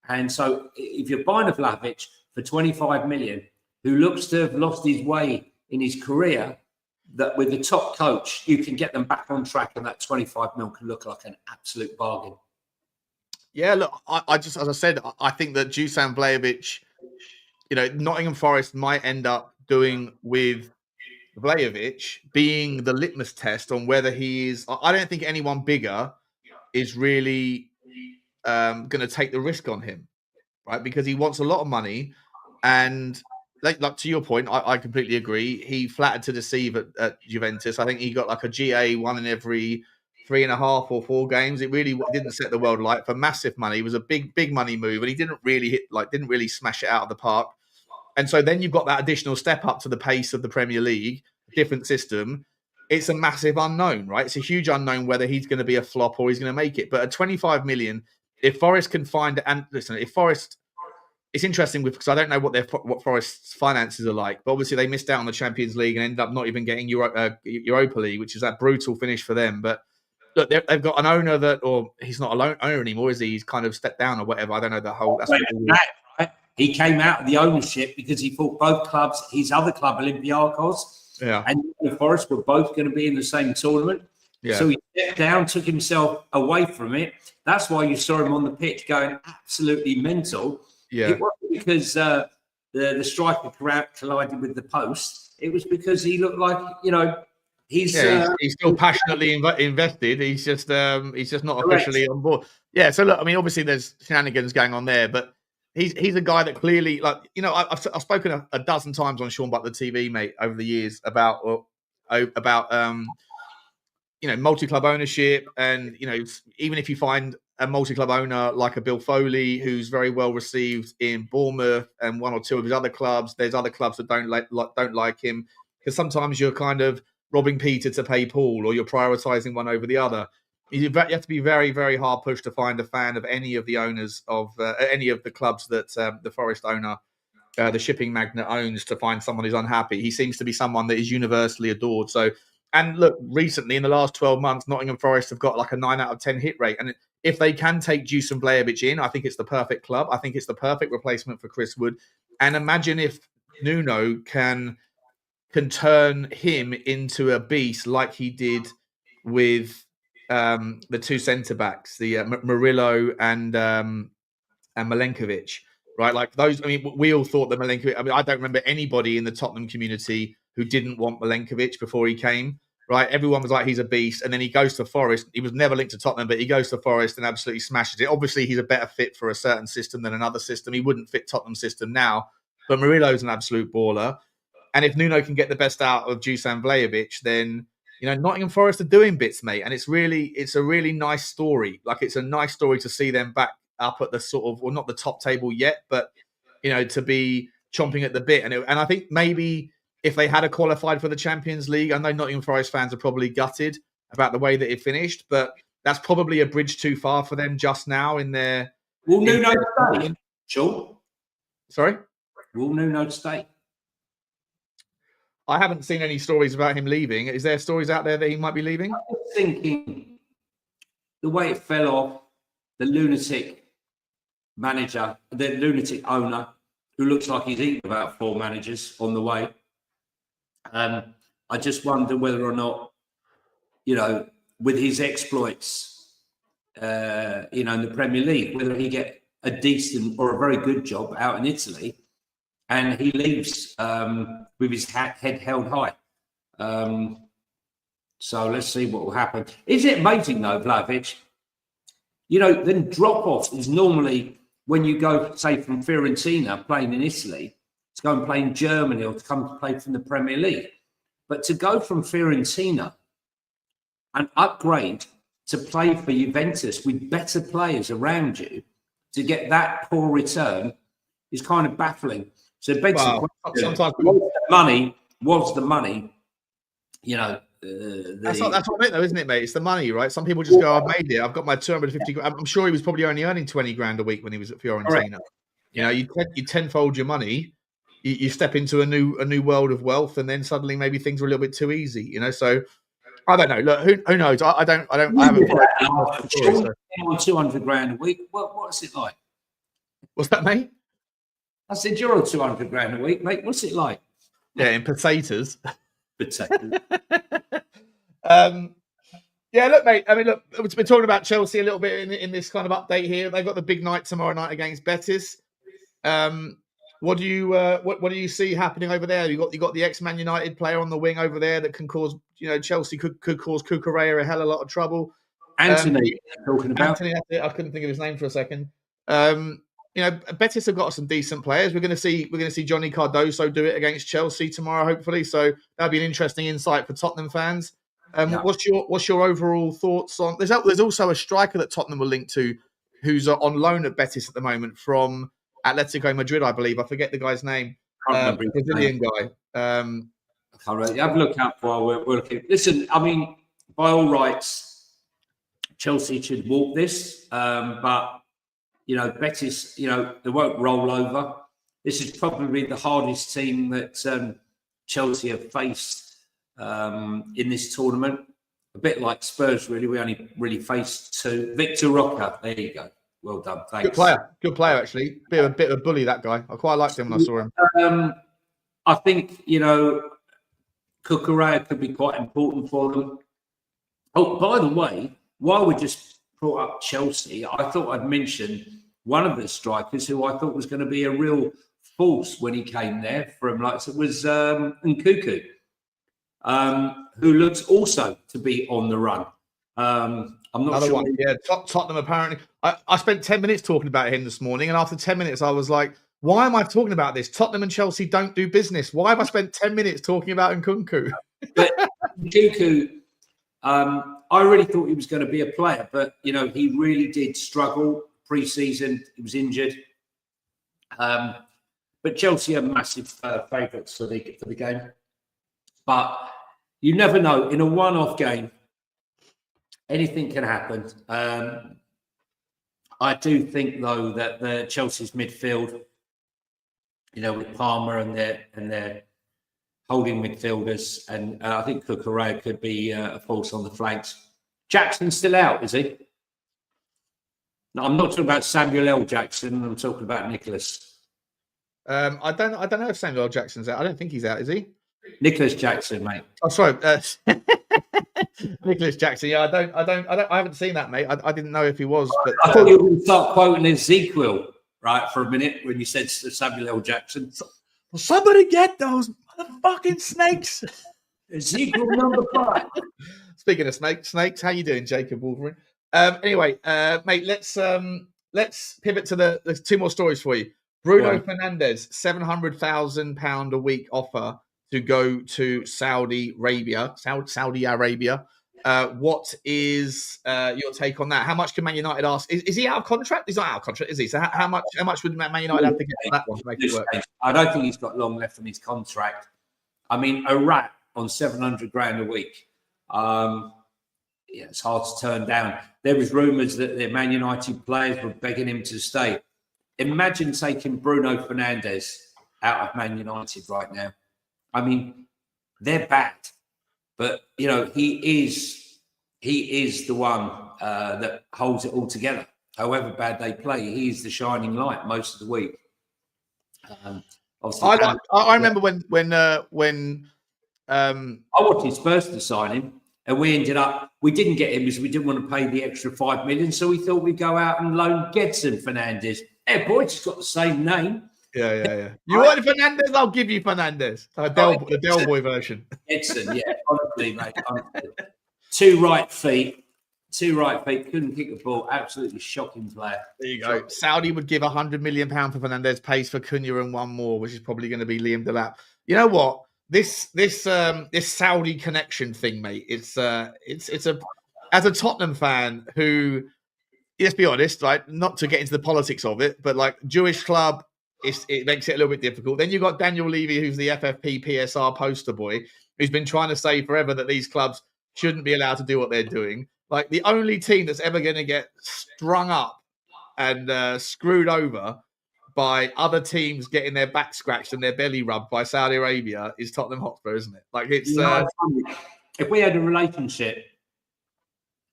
And so if you're buying a Vlahovic for 25 million, who looks to have lost his way in his career, that with the top coach, you can get them back on track, and that 25 mil can look like an absolute bargain. Yeah, look, I just, as I said, I think that Dusan Vlahovic, Nottingham Forest might end up doing with Vlahovic being the litmus test on whether he is. I don't think anyone bigger is really going to take the risk on him, right? Because he wants a lot of money, and like to your point, I completely agree. He flattered to deceive at Juventus. I think he got like a GA one in every 3.5 or 4 games. It really didn't set the world alight for massive money. It was a big money move, and he didn't really smash it out of the park. And so then you've got that additional step up to the pace of the Premier League, different system. It's a massive unknown, right? It's a huge unknown whether he's going to be a flop or he's going to make it. But at 25 million, if Forest can find, and listen, if Forest, it's interesting because I don't know what Forest's finances are like, but obviously they missed out on the Champions League and ended up not even getting Europa League, which is that brutal finish for them. But look, they've got an owner or he's not a owner anymore, is he? He's kind of stepped down or whatever. I don't know the whole. That's right? He came out of the ownership because he thought both clubs, his other club, Olympiacos, and the Forest were both going to be in the same tournament. Yeah. So he stepped down, took himself away from it. That's why you saw him on the pitch going absolutely mental. Yeah. It wasn't because the striker collided with the post. It was because he looked like, he's still passionately invested. He's just not officially on board. Yeah. So look, I mean, obviously there's shenanigans going on there, but he's a guy that clearly, I've spoken a dozen times on Sean Butler TV, mate, over the years about multi-club ownership, and even if you find a multi-club owner like a Bill Foley, who's very well received in Bournemouth and one or two of his other clubs, there's other clubs that don't like him, because sometimes you're kind of robbing Peter to pay Paul, or you're prioritizing one over the other. You have to be very, very hard pushed to find a fan of any of the owners of any of the clubs that the Forest owner, the shipping magnate, owns, to find someone who's unhappy. He seems to be someone that is universally adored. So, and look, recently in the last 12 months, Nottingham Forest have got like a 9 out of 10 hit rate. And if they can take Dusan Vlahovic in, I think it's the perfect club. I think it's the perfect replacement for Chris Wood. And imagine if Nuno can turn him into a beast like he did with the two centre backs, the Murillo and Milenkovic, right? Like those. I mean, we all thought that Milenkovic. I mean, I don't remember anybody in the Tottenham community who didn't want Milenkovic before he came. Right? Everyone was like, he's a beast, and then he goes to Forest. He was never linked to Tottenham, but he goes to Forest and absolutely smashes it. Obviously, he's a better fit for a certain system than another system. He wouldn't fit Tottenham's system now, but Murillo's an absolute baller. And if Nuno can get the best out of Dusan Vlahovic, then Nottingham Forest are doing bits, mate. And it's a really nice story. Like, it's a nice story to see them back up at the sort of, well, not the top table yet, but to be chomping at the bit. And I think maybe if they had qualified for the Champions League, I know Nottingham Forest fans are probably gutted about the way that it finished, but that's probably a bridge too far for them just now in their. Will Nuno stay? Sure. Sorry? Will Nuno stay? I haven't seen any stories about him leaving. Is there stories out there that he might be leaving? I was thinking the way it fell off, the lunatic manager, the lunatic owner, who looks like he's eaten about 4 managers on the way. I just wonder whether or not, with his exploits, in the Premier League, whether he get a decent or a very good job out in Italy, and he leaves with his head held high. So let's see what will happen. Is it amazing though, Vlahovic? Then drop off is normally when you go, say, from Fiorentina playing in Italy to go and play in Germany or to come to play from the Premier League. But to go from Fiorentina and upgrade to play for Juventus with better players around you to get that poor return is kind of baffling. So it begs the question, was the money, that's what it though, isn't it, mate? It's the money, right? Some people just go, I've made it. I've got my 250 grand. I'm sure he was probably only earning 20 grand a week when he was at Fiorentina. Right. You tenfold your money, you step into a new world of wealth, and then suddenly maybe things are a little bit too easy, So I don't know. Look, who knows? I haven't. 200 grand a week. What's it like? What's that, mate? I said you're on 200 grand a week, mate. What's it like? Yeah, in potatoes. Potatoes. Yeah, look, mate. I mean, look, we've been talking about Chelsea a little bit in this kind of update here. They've got the big night tomorrow night against Betis. What do you see happening over there? You got the ex-Man United player on the wing over there that can cause, Chelsea could cause Cucurella a hell of a lot of trouble. Anthony, talking about Anthony, I couldn't think of his name for a second. Betis have got some decent players. We're going to see Johnny Cardoso do it against Chelsea tomorrow, hopefully. So that'll be an interesting insight for Tottenham fans. What's your overall thoughts on? There's also a striker that Tottenham will link to, who's on loan at Betis at the moment from Atletico Madrid, I believe. I forget the guy's name. Brazilian guy. Have a look out while we're looking. Listen, I mean, by all rights, Chelsea should walk this, but Betis, they won't roll over. This is probably the hardest team that Chelsea have faced in this tournament. A bit like Spurs, really. We only really faced 2. Victor Roca, there you go. Well done, thanks. Good player, actually. Bit of a bully, that guy. I quite liked him when I saw him. I think, Cucurella could be quite important for them. Oh, by the way, while we just brought up Chelsea, I thought I'd mention one of the strikers who I thought was going to be a real force when he came there from it was Nkunku, who looks also to be on the run. I'm not Another sure. One. Yeah, Tottenham apparently. I spent 10 minutes talking about him this morning, and after 10 minutes, I was like, why am I talking about this? Tottenham and Chelsea don't do business. Why have I spent 10 minutes talking about Nkunku? But Nkunku, I really thought he was going to be a player, but, he really did struggle pre-season. He was injured. But Chelsea are massive favourites for the game. But you never know. In a one-off game, anything can happen. I do think, though, that the Chelsea's midfield, with Palmer and their holding midfielders, and I think Cucurella could be a force on the flanks. Jackson's still out, is he? No, I'm not talking about Samuel L. Jackson. I'm talking about Nicholas. I don't know if Samuel L. Jackson's out. I don't think he's out, is he? Nicholas Jackson, mate. Oh, sorry, Nicholas Jackson. Yeah, I haven't seen that, mate. I didn't know if he was. But I thought you were going to start quoting Ezekiel, right, for a minute when you said Samuel L. Jackson. Well, somebody get those motherfucking snakes. Ezekiel number 5. Speaking of snakes, how you doing, Jacob Wolverine? Anyway, mate, let's pivot to the 2 more stories for you. Bruno Fernandes, £700,000 a week offer to go to Saudi Arabia. What is your take on that? How much can Man United ask? Is he out of contract? He's not out of contract, is he? So how much would Man United have to get for that one to make it work? I don't think he's got long left on his contract. I mean, a rat on 700 grand a week. It's hard to turn down. There was rumours that the Man United players were begging him to stay. Imagine taking Bruno Fernandes out of Man United right now. I mean, they're bad, but he is the one that holds it all together. However bad they play, he is the shining light most of the week. Obviously, I remember when I wanted Spurs to sign him, and we didn't get him because we didn't want to pay the extra 5 million. So we thought we'd go out and loan Gedson Fernandes. Hey, boy, he's got the same name. Yeah. You want Fernandes? I'll give you Fernandes. The Del Boy version. Gedson, yeah, honestly, mate. Honestly. Two right feet. Couldn't kick the ball. Absolutely shocking player. There you go. Saudi would give £100 million for Fernandes, pays for Cunha and one more, which is probably going to be Liam Delap. You know what? This Saudi connection thing, mate. It's as a Tottenham fan who, let's be honest, right? Not to get into the politics of it, but like Jewish club, it makes it a little bit difficult. Then you've got Daniel Levy, who's the FFP PSR poster boy, who's been trying to say forever that these clubs shouldn't be allowed to do what they're doing. Like the only team that's ever going to get strung up and screwed over by other teams getting their back scratched and their belly rubbed by Saudi Arabia is Tottenham Hotspur, isn't it? Like it's if we had a relationship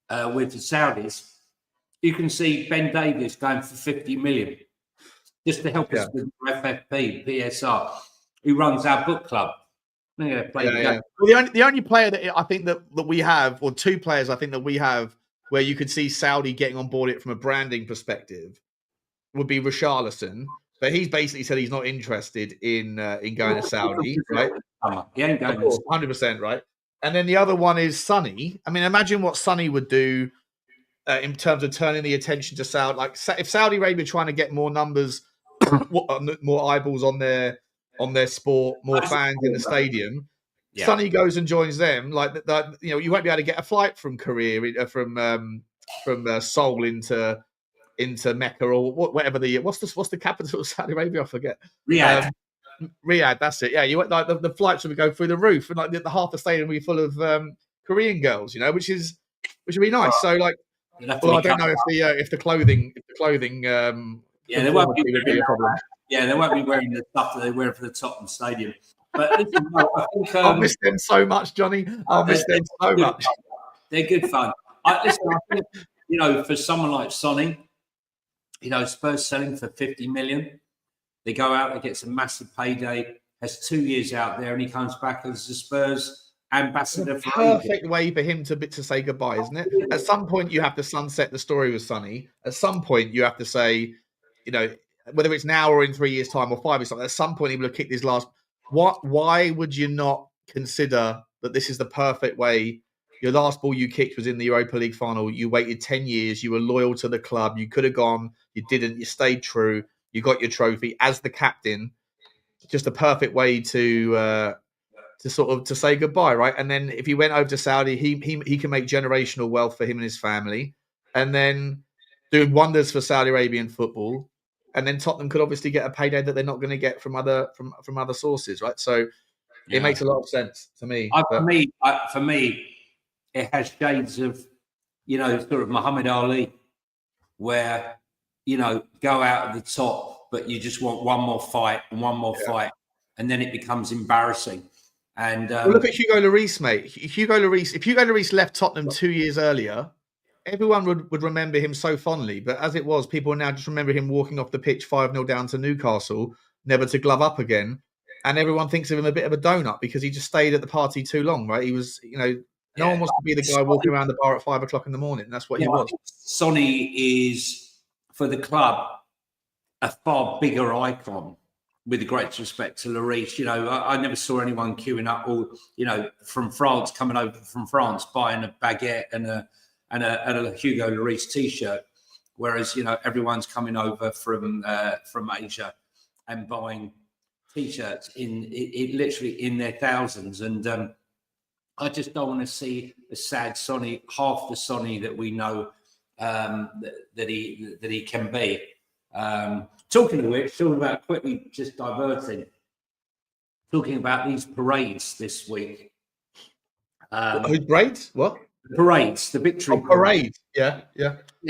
with the Saudis, you can see Ben Davies going for 50 million just to help us with FFP, PSR, who runs our book club. Well, the only player that I think that we have, or two players I think that we have, where you could see Saudi getting on board it from a branding perspective, would be Richarlison. But he's basically said he's not interested in going to Saudi, right? He ain't going. 100%, right? And then the other one is Sonny. I mean, imagine what Sonny would do in terms of turning the attention to Saudi. Like if Saudi Arabia trying to get more numbers, more eyeballs on their sport, more fans in the stadium. Yeah. Sonny goes and joins them. Like that, you won't be able to get a flight from Korea, from Seoul into Mecca or whatever what's the capital of Saudi Arabia? I forget. Riyadh. Riyadh, that's it. Yeah, you like the flights would go through the roof, and like the half the stadium would be full of Korean girls, which would be nice. So like, well, I don't know if the clothing there won't be a problem. Yeah, they won't be wearing the stuff that they wear for the Tottenham Stadium. But listen, I think I'll miss them so much, Johnny. I'll miss them so much. They're good fun. I think for someone like Sonny, Spurs selling for 50 million. They go out, they get some massive payday. Has 2 years out there, and he comes back as the Spurs ambassador. It's a perfect way for him to say goodbye, isn't it? At some point, you have to sunset the story with Sonny. At some point, you have to say, whether it's now or in 3 years' time or 5 years' time, at some point he will have kicked his last. Why would you not consider that this is the perfect way? Your last ball you kicked was in the Europa League final. You waited 10 years. You were loyal to the club. You could have gone. You didn't. You stayed true. You got your trophy as the captain. Just a perfect way to say goodbye, right? And then if he went over to Saudi, he can make generational wealth for him and his family, and then doing wonders for Saudi Arabian football. And then Tottenham could obviously get a payday that they're not going to get from other sources, right? So it makes a lot of sense to me. For me, it has shades of, sort of Muhammad Ali, where go out at the top, but you just want one more fight and one more fight, and then it becomes embarrassing. And look at Hugo Lloris, mate. If Hugo Lloris left Tottenham 2 years earlier, everyone would remember him so fondly, but as it was, people now just remember him walking off the pitch 5-0 down to Newcastle, never to glove up again. And everyone thinks of him a bit of a donut because he just stayed at the party too long, right? He was, no one wants to be the guy walking around the bar at 5 o'clock in the morning. That's what he was. Sonny is, for the club, a far bigger icon, with great respect to Lloris. I never saw anyone queuing up or, from France, coming over from France, buying a baguette and a Hugo Lloris T-shirt, whereas everyone's coming over from Asia and buying T-shirts in literally in their thousands. And I just don't want to see a sad Sonny, half the Sonny that we know that he can be. Talking of which, talking about quickly, just diverting. Talking about these parades this week. Whose parades? What? Parades, the victory parade. Yeah.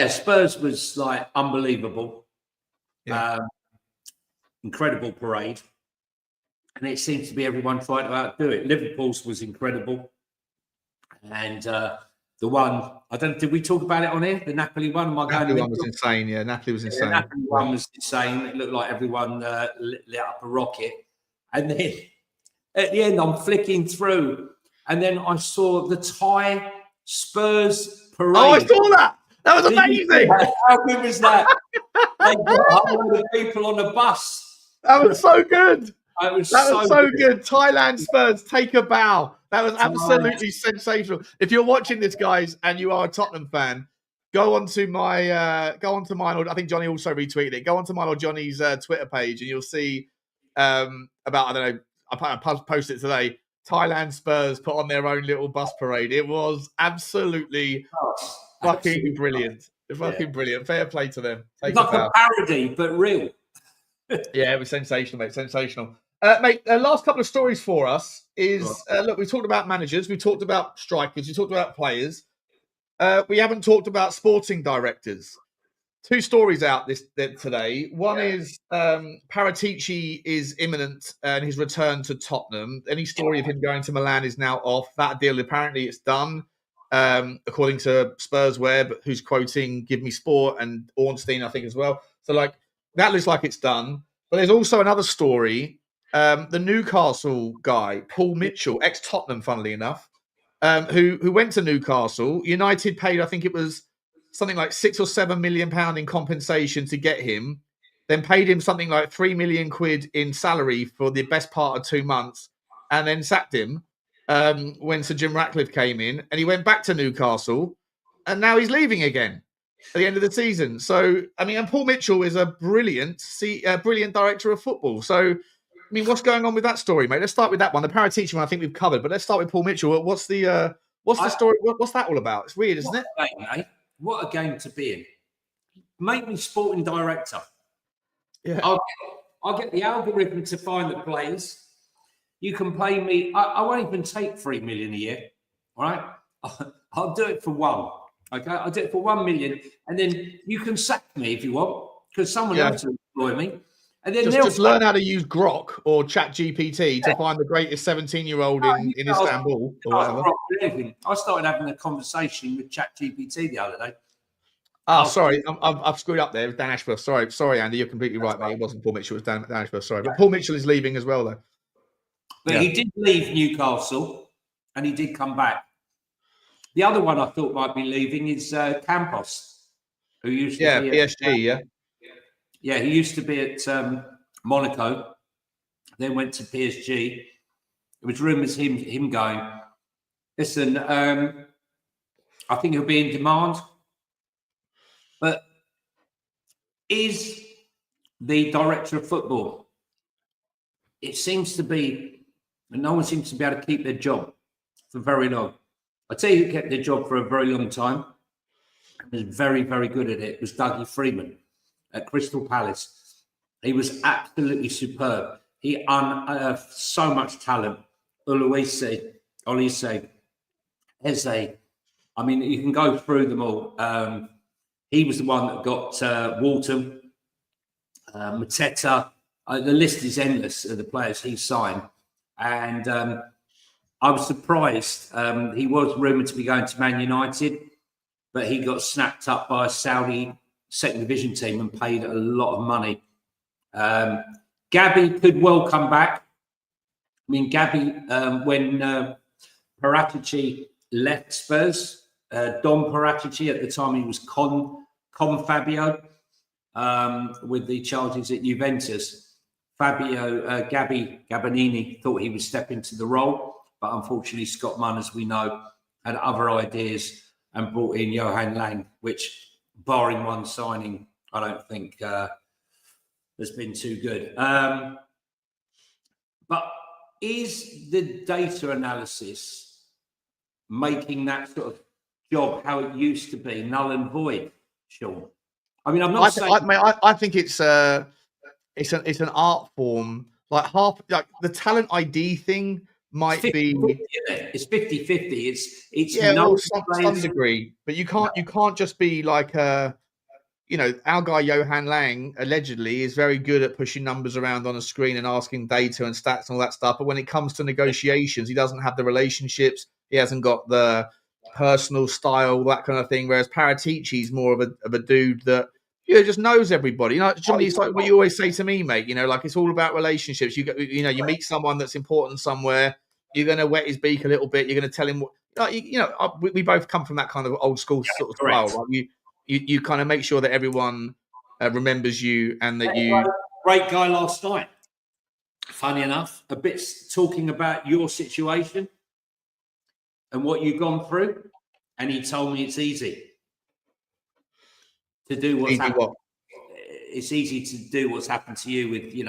Spurs was like unbelievable. Yeah. Incredible parade. And it seems to be everyone trying to outdo it. Liverpool's was incredible. And The one, I don't. Did we talk about it on here? The Napoli one. Am I going? Napoli one was insane. Yeah, Napoli was insane. The Napoli one was insane. It looked like everyone lit up a rocket. And then at the end, I'm flicking through, and then I saw the Thai Spurs parade. Oh, I saw that. That was amazing. How good was that? They got 100 people on a bus. That was so good. That was so good. Thailand Spurs, take a bow. That was absolutely sensational. If you're watching this, guys, and you are a Tottenham fan, go onto mine. Or I think Jonny also retweeted it. Go onto mine or Jonny's Twitter page, and you'll see about, I don't know, I posted it today. Thailand Spurs put on their own little bus parade. It was absolutely fucking brilliant. Fucking brilliant. Fair play to them. It's like a parody, but real. Yeah, it was sensational, mate. Sensational. Mate, last couple of stories for us is, look, we talked about managers, we talked about strikers, we talked about players. We haven't talked about sporting directors. Two stories out today. One is Paratici is imminent and his return to Tottenham. Any story of him going to Milan is now off. That deal, apparently it's done, according to Spurs Web, who's quoting Give Me Sport and Ornstein, I think, as well. So, like, that looks like it's done. But there's also another story. The Newcastle guy, Paul Mitchell, ex-Tottenham, funnily enough, who went to Newcastle. United paid, I think it was something like £6 or £7 million in compensation to get him, then paid him something like £3 million in salary for the best part of 2 months, and then sacked him when Sir Jim Ratcliffe came in, and he went back to Newcastle, and now he's leaving again at the end of the season. So, I mean, and Paul Mitchell is a brilliant director of football. So, I mean, what's going on with that story, mate? Let's start with that one. The Paratici one, I think we've covered, but let's start with Paul Mitchell. What's the story? What's that all about? It's weird, isn't it? Mate, what a game to be in. Make me sporting director. Yeah. I'll get the algorithm to find the players. You can pay me. I won't even take 3 million a year. All right. I'll do it for one. Okay. I'll do it for 1 million. And then you can sack me if you want, because someone else will employ me. And then just learn how to use Grok or ChatGPT to find the greatest 17-year-old in Istanbul or whatever. I started having a conversation with ChatGPT the other day. Oh, sorry, I've screwed up there. It was Dan Ashworth. Sorry, Andy, you're completely right, mate. It wasn't Paul Mitchell, it was Dan Ashworth. Sorry, but Paul Mitchell is leaving as well, though. But he did leave Newcastle, and he did come back. The other one I thought might be leaving is Campos, who used to be PSG, Yeah, he used to be at Monaco, then went to PSG. It was rumours him going. Listen, I think he'll be in demand. But is the director of football? It seems to be, and no one seems to be able to keep their job for very long. I tell you who kept their job for a very long time. Was very, very good at it. It was Dougie Freeman at Crystal Palace. He was absolutely superb. He unearthed so much talent. Ollie Sane, Eze. I mean, you can go through them all. He was the one that got Walton, Mateta. The list is endless of the players he signed. And I was surprised. He was rumoured to be going to Man United, but he got snapped up by a Saudi second division team and paid a lot of money. Gabby could well come back. I mean, Gabby, when Paratici left Spurs, Don Paratici, at the time he was con Fabio with the charges at Juventus. Fabio Gabbanini thought he would step into the role, but unfortunately Scott Munn, as we know, had other ideas and brought in Johan Lang, which, barring one signing, I don't think has been too good. But is the data analysis making that sort of job how it used to be null and void, Sean? I mean, I'm not saying. I think it's an art form. Like the talent ID thing might be. It's 50-50. It's some degree, but you can't just be like our guy Johan Lang allegedly is very good at pushing numbers around on a screen and asking data and stats and all that stuff. But when it comes to negotiations, he doesn't have the relationships. He hasn't got the personal style, that kind of thing. Whereas Paratici's more of a dude that just knows everybody. Johnny, it's like what you always say to me, mate. Like it's all about relationships. You meet someone that's important somewhere. You're going to wet his beak a little bit. You're going to tell him what. We both come from that kind of old school sort of style. Right? You kind of make sure that everyone remembers you and that you. Great guy last night. Funny enough, a bit talking about your situation and what you've gone through, and he told me it's easy to do what's happened. What? It's easy to do what's happened to you with the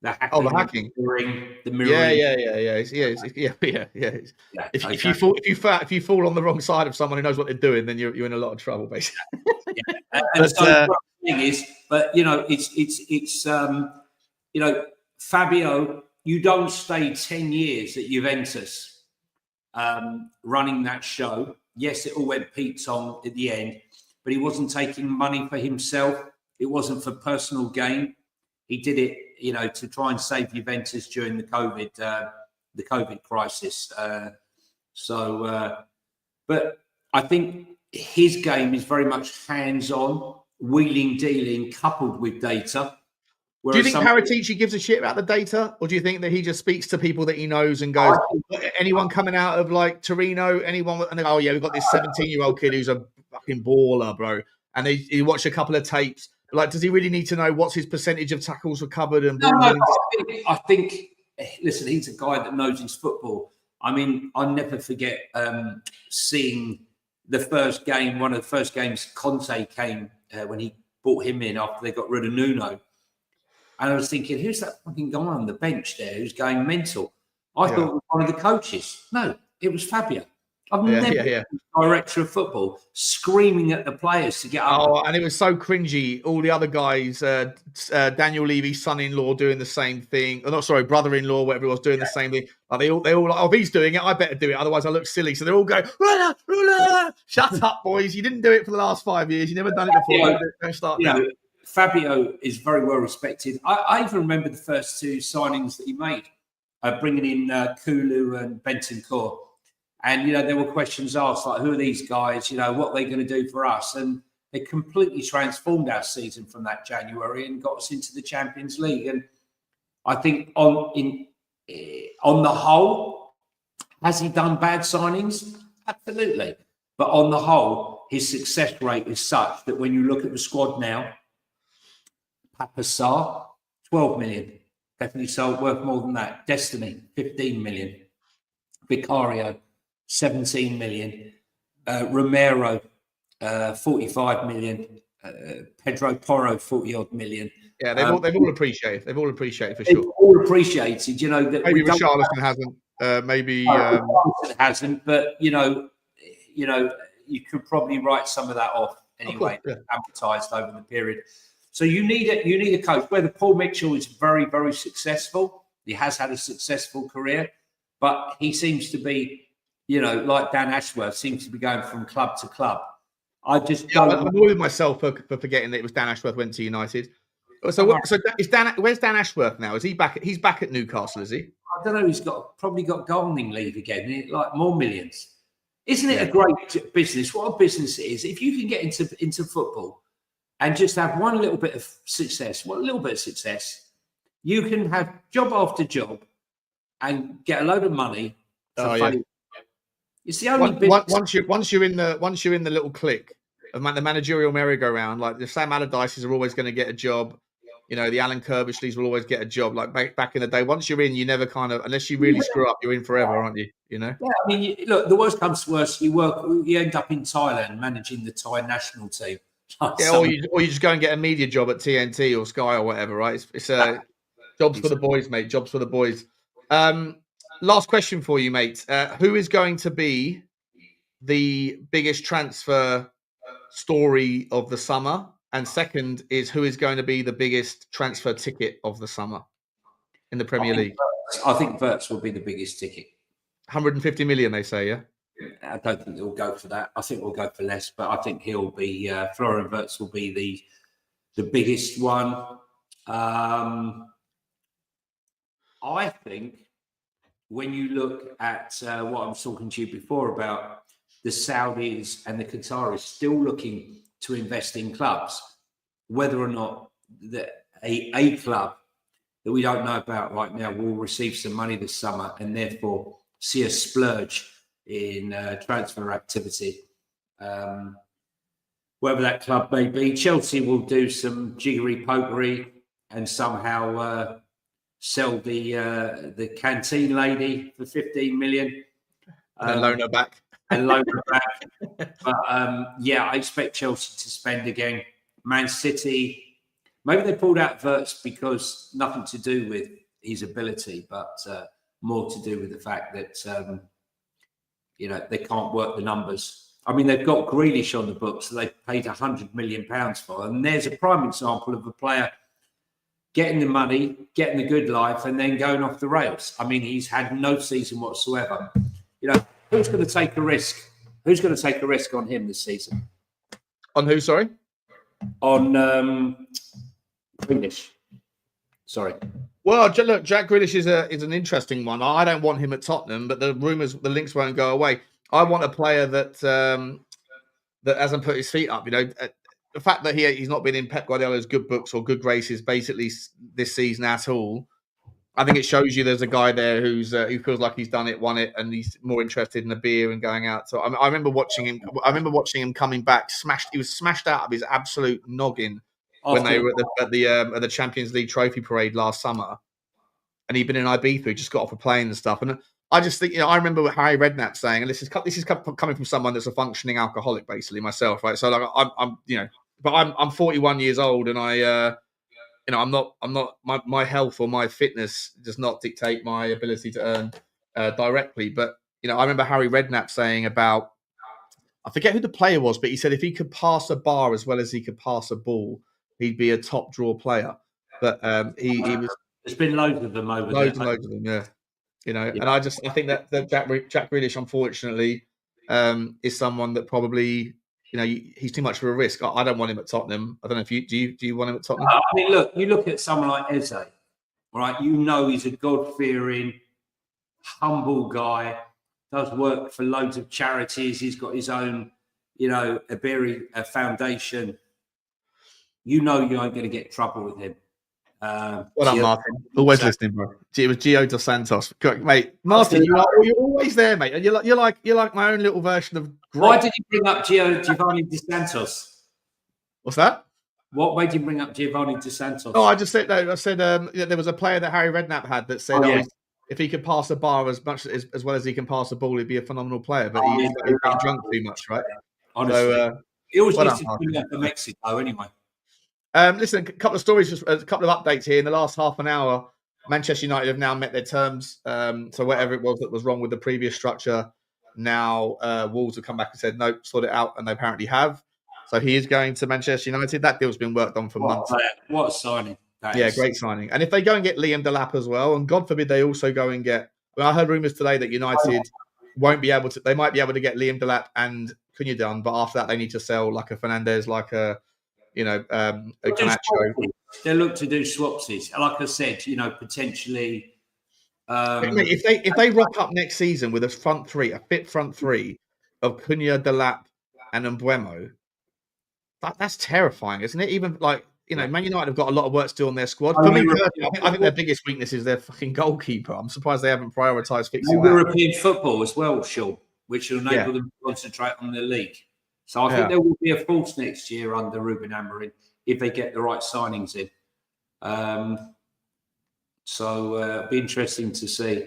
hacking. Oh, the hacking, the mirroring. Yeah. If you fall on the wrong side of someone who knows what they're doing, then you're in a lot of trouble, basically. And so the thing is, but it's Fabio, you don't stay 10 years at Juventus running that show. Yes, it all went Pete's on at the end, but he wasn't taking money for himself. It wasn't for personal gain. He did it, to try and save Juventus during the COVID crisis. But I think his game is very much hands-on, wheeling, dealing, coupled with data. Do you think Paratici gives a shit about the data, or do you think that he just speaks to people that he knows and goes, anyone coming out of like Torino, anyone, and they go, oh yeah, we've got this 17-year-old kid who's a fucking baller, bro, and he watched a couple of tapes. Like, does he really need to know what's his percentage of tackles recovered? And I think, listen, he's a guy that knows his football. I mean, I'll never forget seeing the first game, one of the first games Conte came when he brought him in after they got rid of Nuno. And I was thinking, who's that fucking guy on the bench there who's going mental? I thought it was one of the coaches. No, it was Fabio. I've never been director of football screaming at the players to get up. Oh, and it was so cringy. All the other guys, Daniel Levy's son-in-law doing the same thing. Oh, not sorry, brother-in-law, whatever it was, doing the same thing. They all like, oh, if he's doing it, I better do it. Otherwise, I look silly. So they're all going, shut up, boys. You didn't do it for the last 5 years. You never done it before. Don't start now. Fabio is very well respected. I even remember the first two signings that he made, bringing in Kulu and Bentancur. And, there were questions asked, like, who are these guys? What are they going to do for us? And they completely transformed our season from that January and got us into the Champions League. And I think on the whole, has he done bad signings? Absolutely. But on the whole, his success rate is such that when you look at the squad now, Papa Sarr, 12 million. Definitely sold, worth more than that. Destiny, 15 million. Vicario, 17 million. Romero, 45 million. Pedro Porro, 40 odd million. Yeah, they've all appreciated. They've all appreciated for sure. They've all appreciated, that maybe Richarlison hasn't. Maybe Richarlison hasn't, but you could probably write some of that off anyway, amortized over the period. So you need a coach. Whether Paul Mitchell is very, very successful, he has had a successful career, but he seems to be, like Dan Ashworth, seems to be going from club to club. I just don't. I'm annoyed with myself for forgetting that it was Dan Ashworth went to United. So is Dan? Where's Dan Ashworth now? Is he back? He's back at Newcastle, is he? I don't know. He's probably got gardening leave again, like more millions. Isn't it a great business? What a business it is! If you can get into football and just have one little bit of success, you can have job after job and get a load of money. It's the only business. Once you're in the little clique of the managerial merry-go-round, like the Sam Allardyces are always going to get a job. The Alan Kirbishleys will always get a job. Like back in the day, once you're in, you never unless you really screw up, you're in forever, aren't you? Yeah, I mean, look, the worst comes to worst, you end up in Thailand managing the Thai national team. Or you just go and get a media job at TNT or Sky or whatever, right? It's jobs for the boys, mate. Jobs for the boys. Last question for you, mate. Who is going to be the biggest transfer story of the summer? And second is, who is going to be the biggest transfer ticket of the summer in the Premier League? I think WIRTZ will be the biggest ticket. 150 million, they say, yeah? I don't think they'll go for that. I think we'll go for less, but I think he'll be Florian WIRTZ will be the biggest one. I think when you look at what I was talking to you before about the Saudis and the Qataris still looking to invest in clubs, whether or not a club that we don't know about right now will receive some money this summer and therefore see a splurge in transfer activity. Whatever that club may be, Chelsea will do some jiggery-pokery and somehow sell the canteen lady for 15 million. And loan her back. And loan her back. But I expect Chelsea to spend again. Man City, maybe they pulled out WIRTZ because nothing to do with his ability, but more to do with the fact that they can't work the numbers. I mean, they've got Grealish on the books, so they've paid £100 million for. And there's a prime example of a player getting the money, getting the good life, and then going off the rails. I mean, he's had no season whatsoever. Who's going to take a risk? Who's going to take a risk on him this season? On who, sorry? On Grealish. Sorry. Well, look, Jack Grealish is an interesting one. I don't want him at Tottenham, but the links won't go away. I want a player that hasn't put his feet up. The fact that he's not been in Pep Guardiola's good books or good graces basically this season at all. I think it shows you there's a guy there who feels like he's done it, won it, and he's more interested in the beer and going out. So I remember watching him. I remember watching him coming back smashed. He was smashed out of his absolute noggin when they were at the Champions League trophy parade last summer, and he'd been in Ibiza. He just got off a plane and stuff. And I just think, I remember what Harry Redknapp saying, and this is coming from someone that's a functioning alcoholic, basically myself, right? So like I'm 41 years old, and I'm not my health or my fitness does not dictate my ability to earn directly. But I remember Harry Redknapp saying about, I forget who the player was, but he said if he could pass a bar as well as he could pass a ball, he'd be a top draw player. But he was. There's been loads of them over there. Loads of them, yeah. And I think that Jack Grealish, unfortunately, is someone that probably, he's too much of a risk. I don't want him at Tottenham. I don't know if do you want him at Tottenham? I mean, look, you look at someone like Eze, right? He's a God-fearing, humble guy, does work for loads of charities. He's got his own, a foundation. You ain't going to get in trouble with him. Well done, Martin. Always listening, bro. It was Gio dos Santos, mate. Martin, you're always there, mate. And you're like my own little version of. Why did you bring up Giovanni dos Santos? What's that? What made you bring up Giovanni dos Santos? Oh, I just said no. I said there was a player that Harry Redknapp had that said, if he could pass a bar as well as he can pass a ball, he'd be a phenomenal player. But he's been drunk too much, right? Honestly, so, he always needs to bring up for Mexico anyway. Listen, a couple of stories, just a couple of updates here. In the last half an hour, Manchester United have now met their terms. So whatever it was that was wrong with the previous structure, now Wolves have come back and said, no, sort it out, and they apparently have. So he is going to Manchester United. That deal's been worked on for months. What a signing. Great signing. And if they go and get Liam Delap as well, and God forbid they also go and get... I heard rumours today that United won't be able to... They might be able to get Liam Delap and Cunha done, but after that they need to sell like a Fernandes, like a... They look to do swapsies. Like I said, potentially. If they rock up next season with a fit front three of Cunha, Delap, and Mbeumo, that's terrifying, isn't it? Even Man United have got a lot of work to do on their squad. For me, I think their biggest weakness is their fucking goalkeeper. I'm surprised they haven't prioritised fixing that. European football as well, Sean, which will enable them to concentrate on the league. So I think there will be a force next year under Ruben Amorim if they get the right signings in. It'll be interesting to see.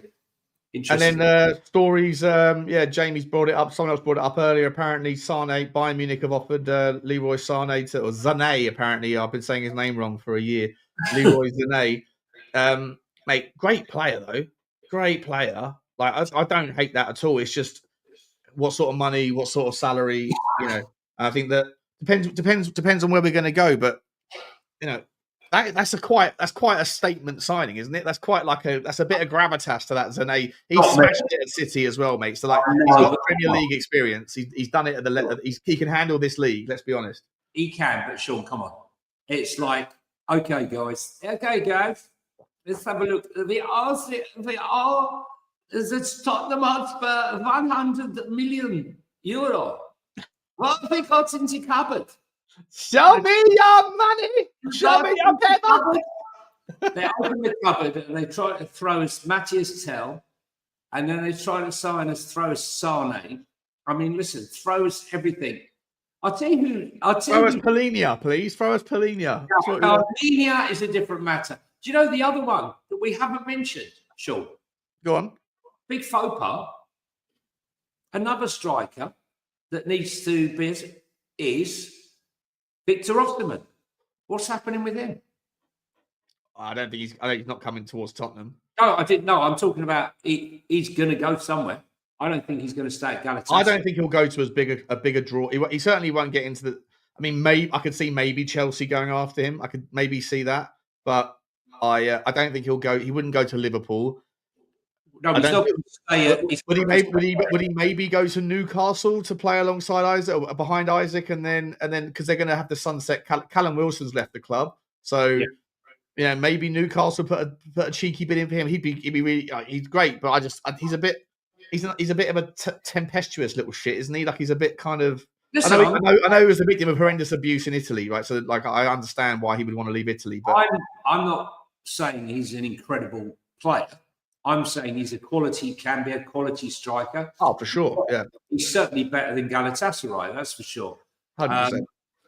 And then stories, Jamie's brought it up. Someone else brought it up earlier. Apparently, Bayern Munich have offered Leroy Sane or Sané, apparently. I've been saying his name wrong for a year. Leroy Sané. Mate, great player, though. Great player. I don't hate that at all. It's just what sort of money, what sort of salary, I think that depends on where we're going to go. But, that's quite a statement signing, isn't it? That's quite that's a bit of gravitas to that Sané. He smashed it at City as well, mate. So he's got Premier League experience. He's done it at he can handle this league. Let's be honest. He can, but Sean, come on. It's okay, guys, let's have a look. It's Tottenham Hotspur 100 million. Euro. What have they got in the cupboard? Show me your money. Show me your paper. They open the cupboard and they try to throw us Matthias Tell, and then they try to sign us, throw us Sane. I mean, listen, throw us everything. I'll tell you who. Throw us Polinia, please. Throw us Polinia. Polinia is a different matter. Do you know the other one that we haven't mentioned, Sean? Go on. Big faux pas. Another striker that needs to be is Victor Osimhen. What's happening with him? I don't think he's not coming towards Tottenham. No, I didn't. No, I'm talking about he's going to go somewhere. I don't think he's going to stay at Galatasaray. I don't think he'll go to a bigger draw. He certainly won't get into the. I mean, I could see maybe Chelsea going after him. I could maybe see that, but I don't think he'll go. He wouldn't go to Liverpool. No, he's not going to stay at. Would he maybe go to Newcastle to play alongside Isaac, or behind Isaac, and then because they're going to have the sunset. Callum Wilson's left the club, so yeah, maybe Newcastle put a cheeky bid in for him. He'd be really. He's great, but he's a bit of a tempestuous little shit, isn't he? Like he's a bit kind of. Listen, I know he was a victim of horrendous abuse in Italy, right? So like I understand why he would want to leave Italy, but I'm not saying he's an incredible player. I'm saying can be a quality striker. Oh, for sure. Yeah. He's certainly better than Galatasaray, that's for sure. 100%.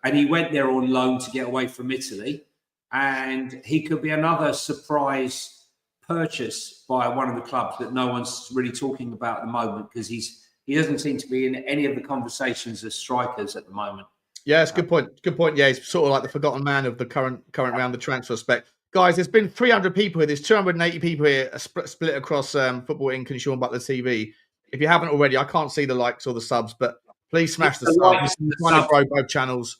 And he went there on loan to get away from Italy. And he could be another surprise purchase by one of the clubs that no one's really talking about at the moment, because he doesn't seem to be in any of the conversations as strikers at the moment. Yeah, it's a good point. Good point. Yeah, he's sort of like the forgotten man of the current round, the transfer spec. Guys, there's been 300 people here. There's 280 people here split across Football Inc. and Sean Butler TV. If you haven't already, I can't see the likes or the subs, but please smash the subs. We're trying to grow both channels.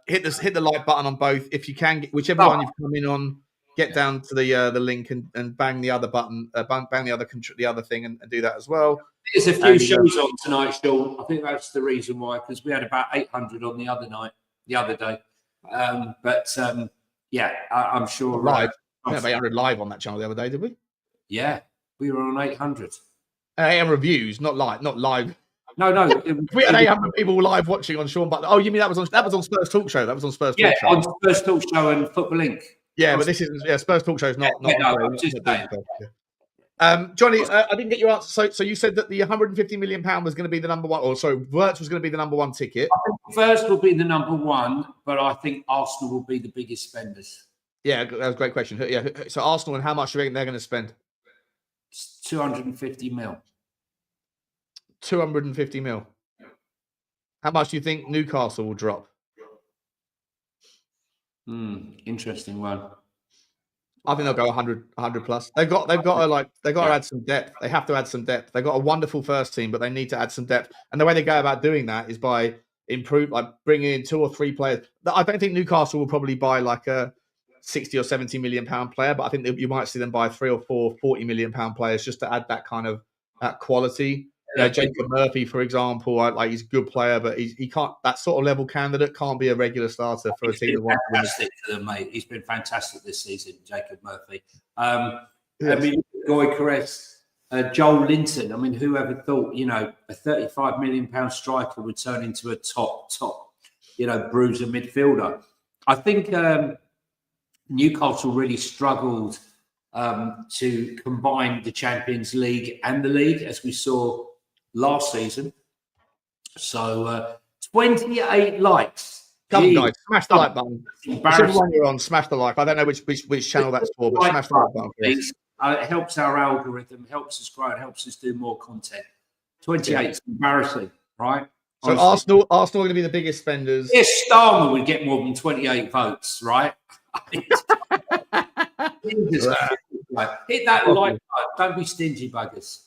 Hit the like button on both. If you can, whichever one you've come in on, get down to the link and bang the other button, bang the other thing and do that as well. There's a few shows on tonight, Sean. I think that's the reason why, because we had about 800 on the other day. Yeah, I'm sure. Live. We had 800 live on that channel the other day, did we? Yeah, we were on 800. 800 reviews, not live. No. We had 800 people live watching on Sean Butler. Oh, you mean that was on Spurs Talk Show? That was on Spurs Talk Show. Yeah, on Spurs Talk Show and Football Inc. Yeah, but this is Spurs Talk Show is not. Just Johnny, I didn't get your answer. So you said that the £150 million was going to be the number one, or sorry, WIRTZ was going to be the number one ticket. I think Spurs will be the number one, but I think Arsenal will be the biggest spenders. Yeah, that was a great question. Yeah, so Arsenal, and how much do you reckon they're going to spend? It's 250 mil. 250 mil. How much do you think Newcastle will drop? Interesting one. I think they'll go 100 plus. They've got to add some depth. They have to add some depth. They've got a wonderful first team, but they need to add some depth. And the way they go about doing that is by bringing in 2 or 3 players. I don't think Newcastle will probably buy like a 60 or 70 million pound player, but I think that you might see them buy 3 or 4 40 million pound players just to add that kind of that quality. Yeah, Jacob Murphy, for example, he's a good player, but he can't. That sort of level candidate can't be a regular starter for a team that wants to win. Fantastic for them, mate. He's been fantastic this season, Jacob Murphy. I mean, GYOKERES, Joel Linton. I mean, whoever thought, a 35 million pound striker would turn into a top, bruiser midfielder. I think Newcastle really struggled to combine the Champions League and the league, as we saw last season. So 28 likes. Come on, guys, smash the like button. Whichever one you're on, smash the like. I don't know which channel that's for, but smash the like button. Please. It helps our algorithm, helps us grow, it helps us do more content. 28 is embarrassing, right? So Arsenal are going to be the biggest spenders. If Starmer would get more than 28 votes, right? Hit that like button. Don't be stingy, buggers.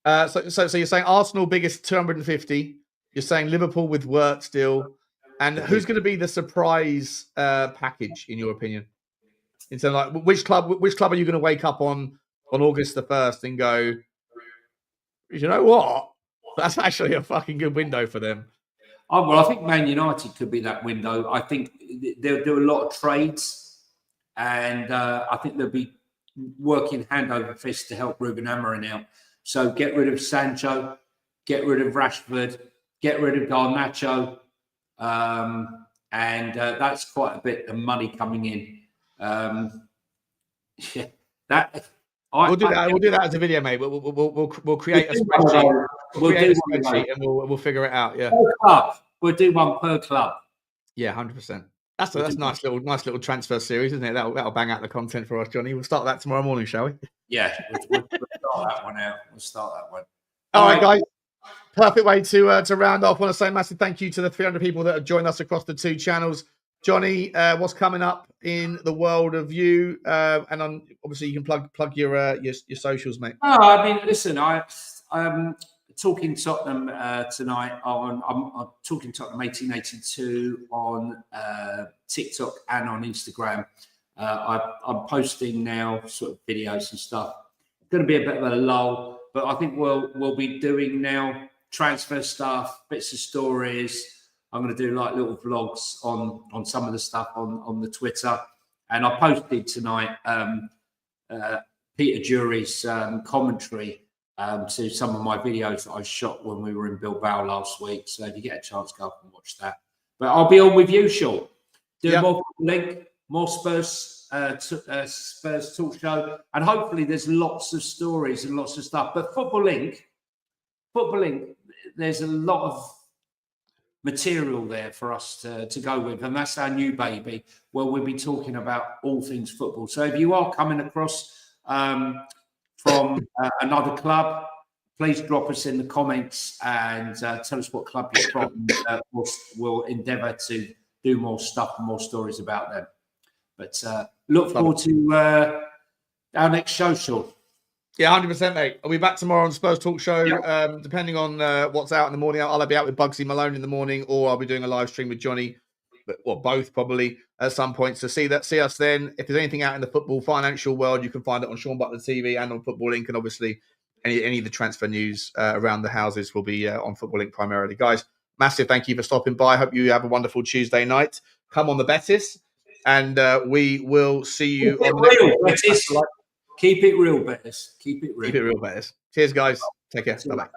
So you're saying Arsenal biggest 250. You're saying Liverpool with WIRTZ deal, and who's going to be the surprise package in your opinion? In terms of which club are you going to wake up on August the 1st and go, you know what? That's actually a fucking good window for them. Oh, well, I think Man United could be that window. I think they'll do a lot of trades, and I think they'll be working hand over fist to help Ruben Amorim out. So get rid of Sancho, get rid of Rashford, get rid of Garnacho, and that's quite a bit of money coming in. Yeah, we'll do that. We'll do that as a video, mate. We'll create a spreadsheet. We'll create a spreadsheet and we'll figure it out. Yeah. Per club. We'll do one per club. Yeah, 100%. That's a nice little transfer series, isn't it? That'll bang out the content for us, Johnny. We'll start that tomorrow morning, shall we? Yeah, we'll start that one out. We'll start that one. All right, guys. Perfect way to round off. I want to say a massive thank you to the 300 people that have joined us across the 2 channels. Johnny, what's coming up in the world of you? And obviously, you can plug your socials, mate. Oh, I mean, listen, I'm talking Tottenham tonight. I'm talking Tottenham 1882 on TikTok and on Instagram. I'm posting now sort of videos and stuff. It's going to be a bit of a lull, but I think we'll be doing now transfer stuff, bits of stories. I'm going to do like little vlogs on some of the stuff on the Twitter. And I posted tonight Peter Jury's commentary to some of my videos that I shot when we were in Bilbao last week. So if you get a chance, go up and watch that. But I'll be on with you, Sean. Do more link, more Spurs talk show. And hopefully there's lots of stories and lots of stuff. But Football Link, there's a lot of material there for us to go with, and that's our new baby where we'll be talking about all things football. So if you are coming across from another club, please drop us in the comments and tell us what club you're from. We'll endeavour to do more stuff and more stories about them. But look forward to our next show, Sean. Yeah, 100%, mate. I'll be back tomorrow on Spurs Talk Show. Yeah. Depending on what's out in the morning, I'll be out with Bugsy Malone in the morning, or I'll be doing a live stream with Johnny, or both probably at some point. So see us then. If there's anything out in the football financial world, you can find it on Sean Butler TV and on Football Link. And obviously, any of the transfer news around the houses will be on Football Link primarily. Guys, massive thank you for stopping by. Hope you have a wonderful Tuesday night. Come on the Betis, and we will see you on the next. Keep it real, Betis. Keep it real. Keep it real, Betis. Cheers, guys. Take care. Bye-bye.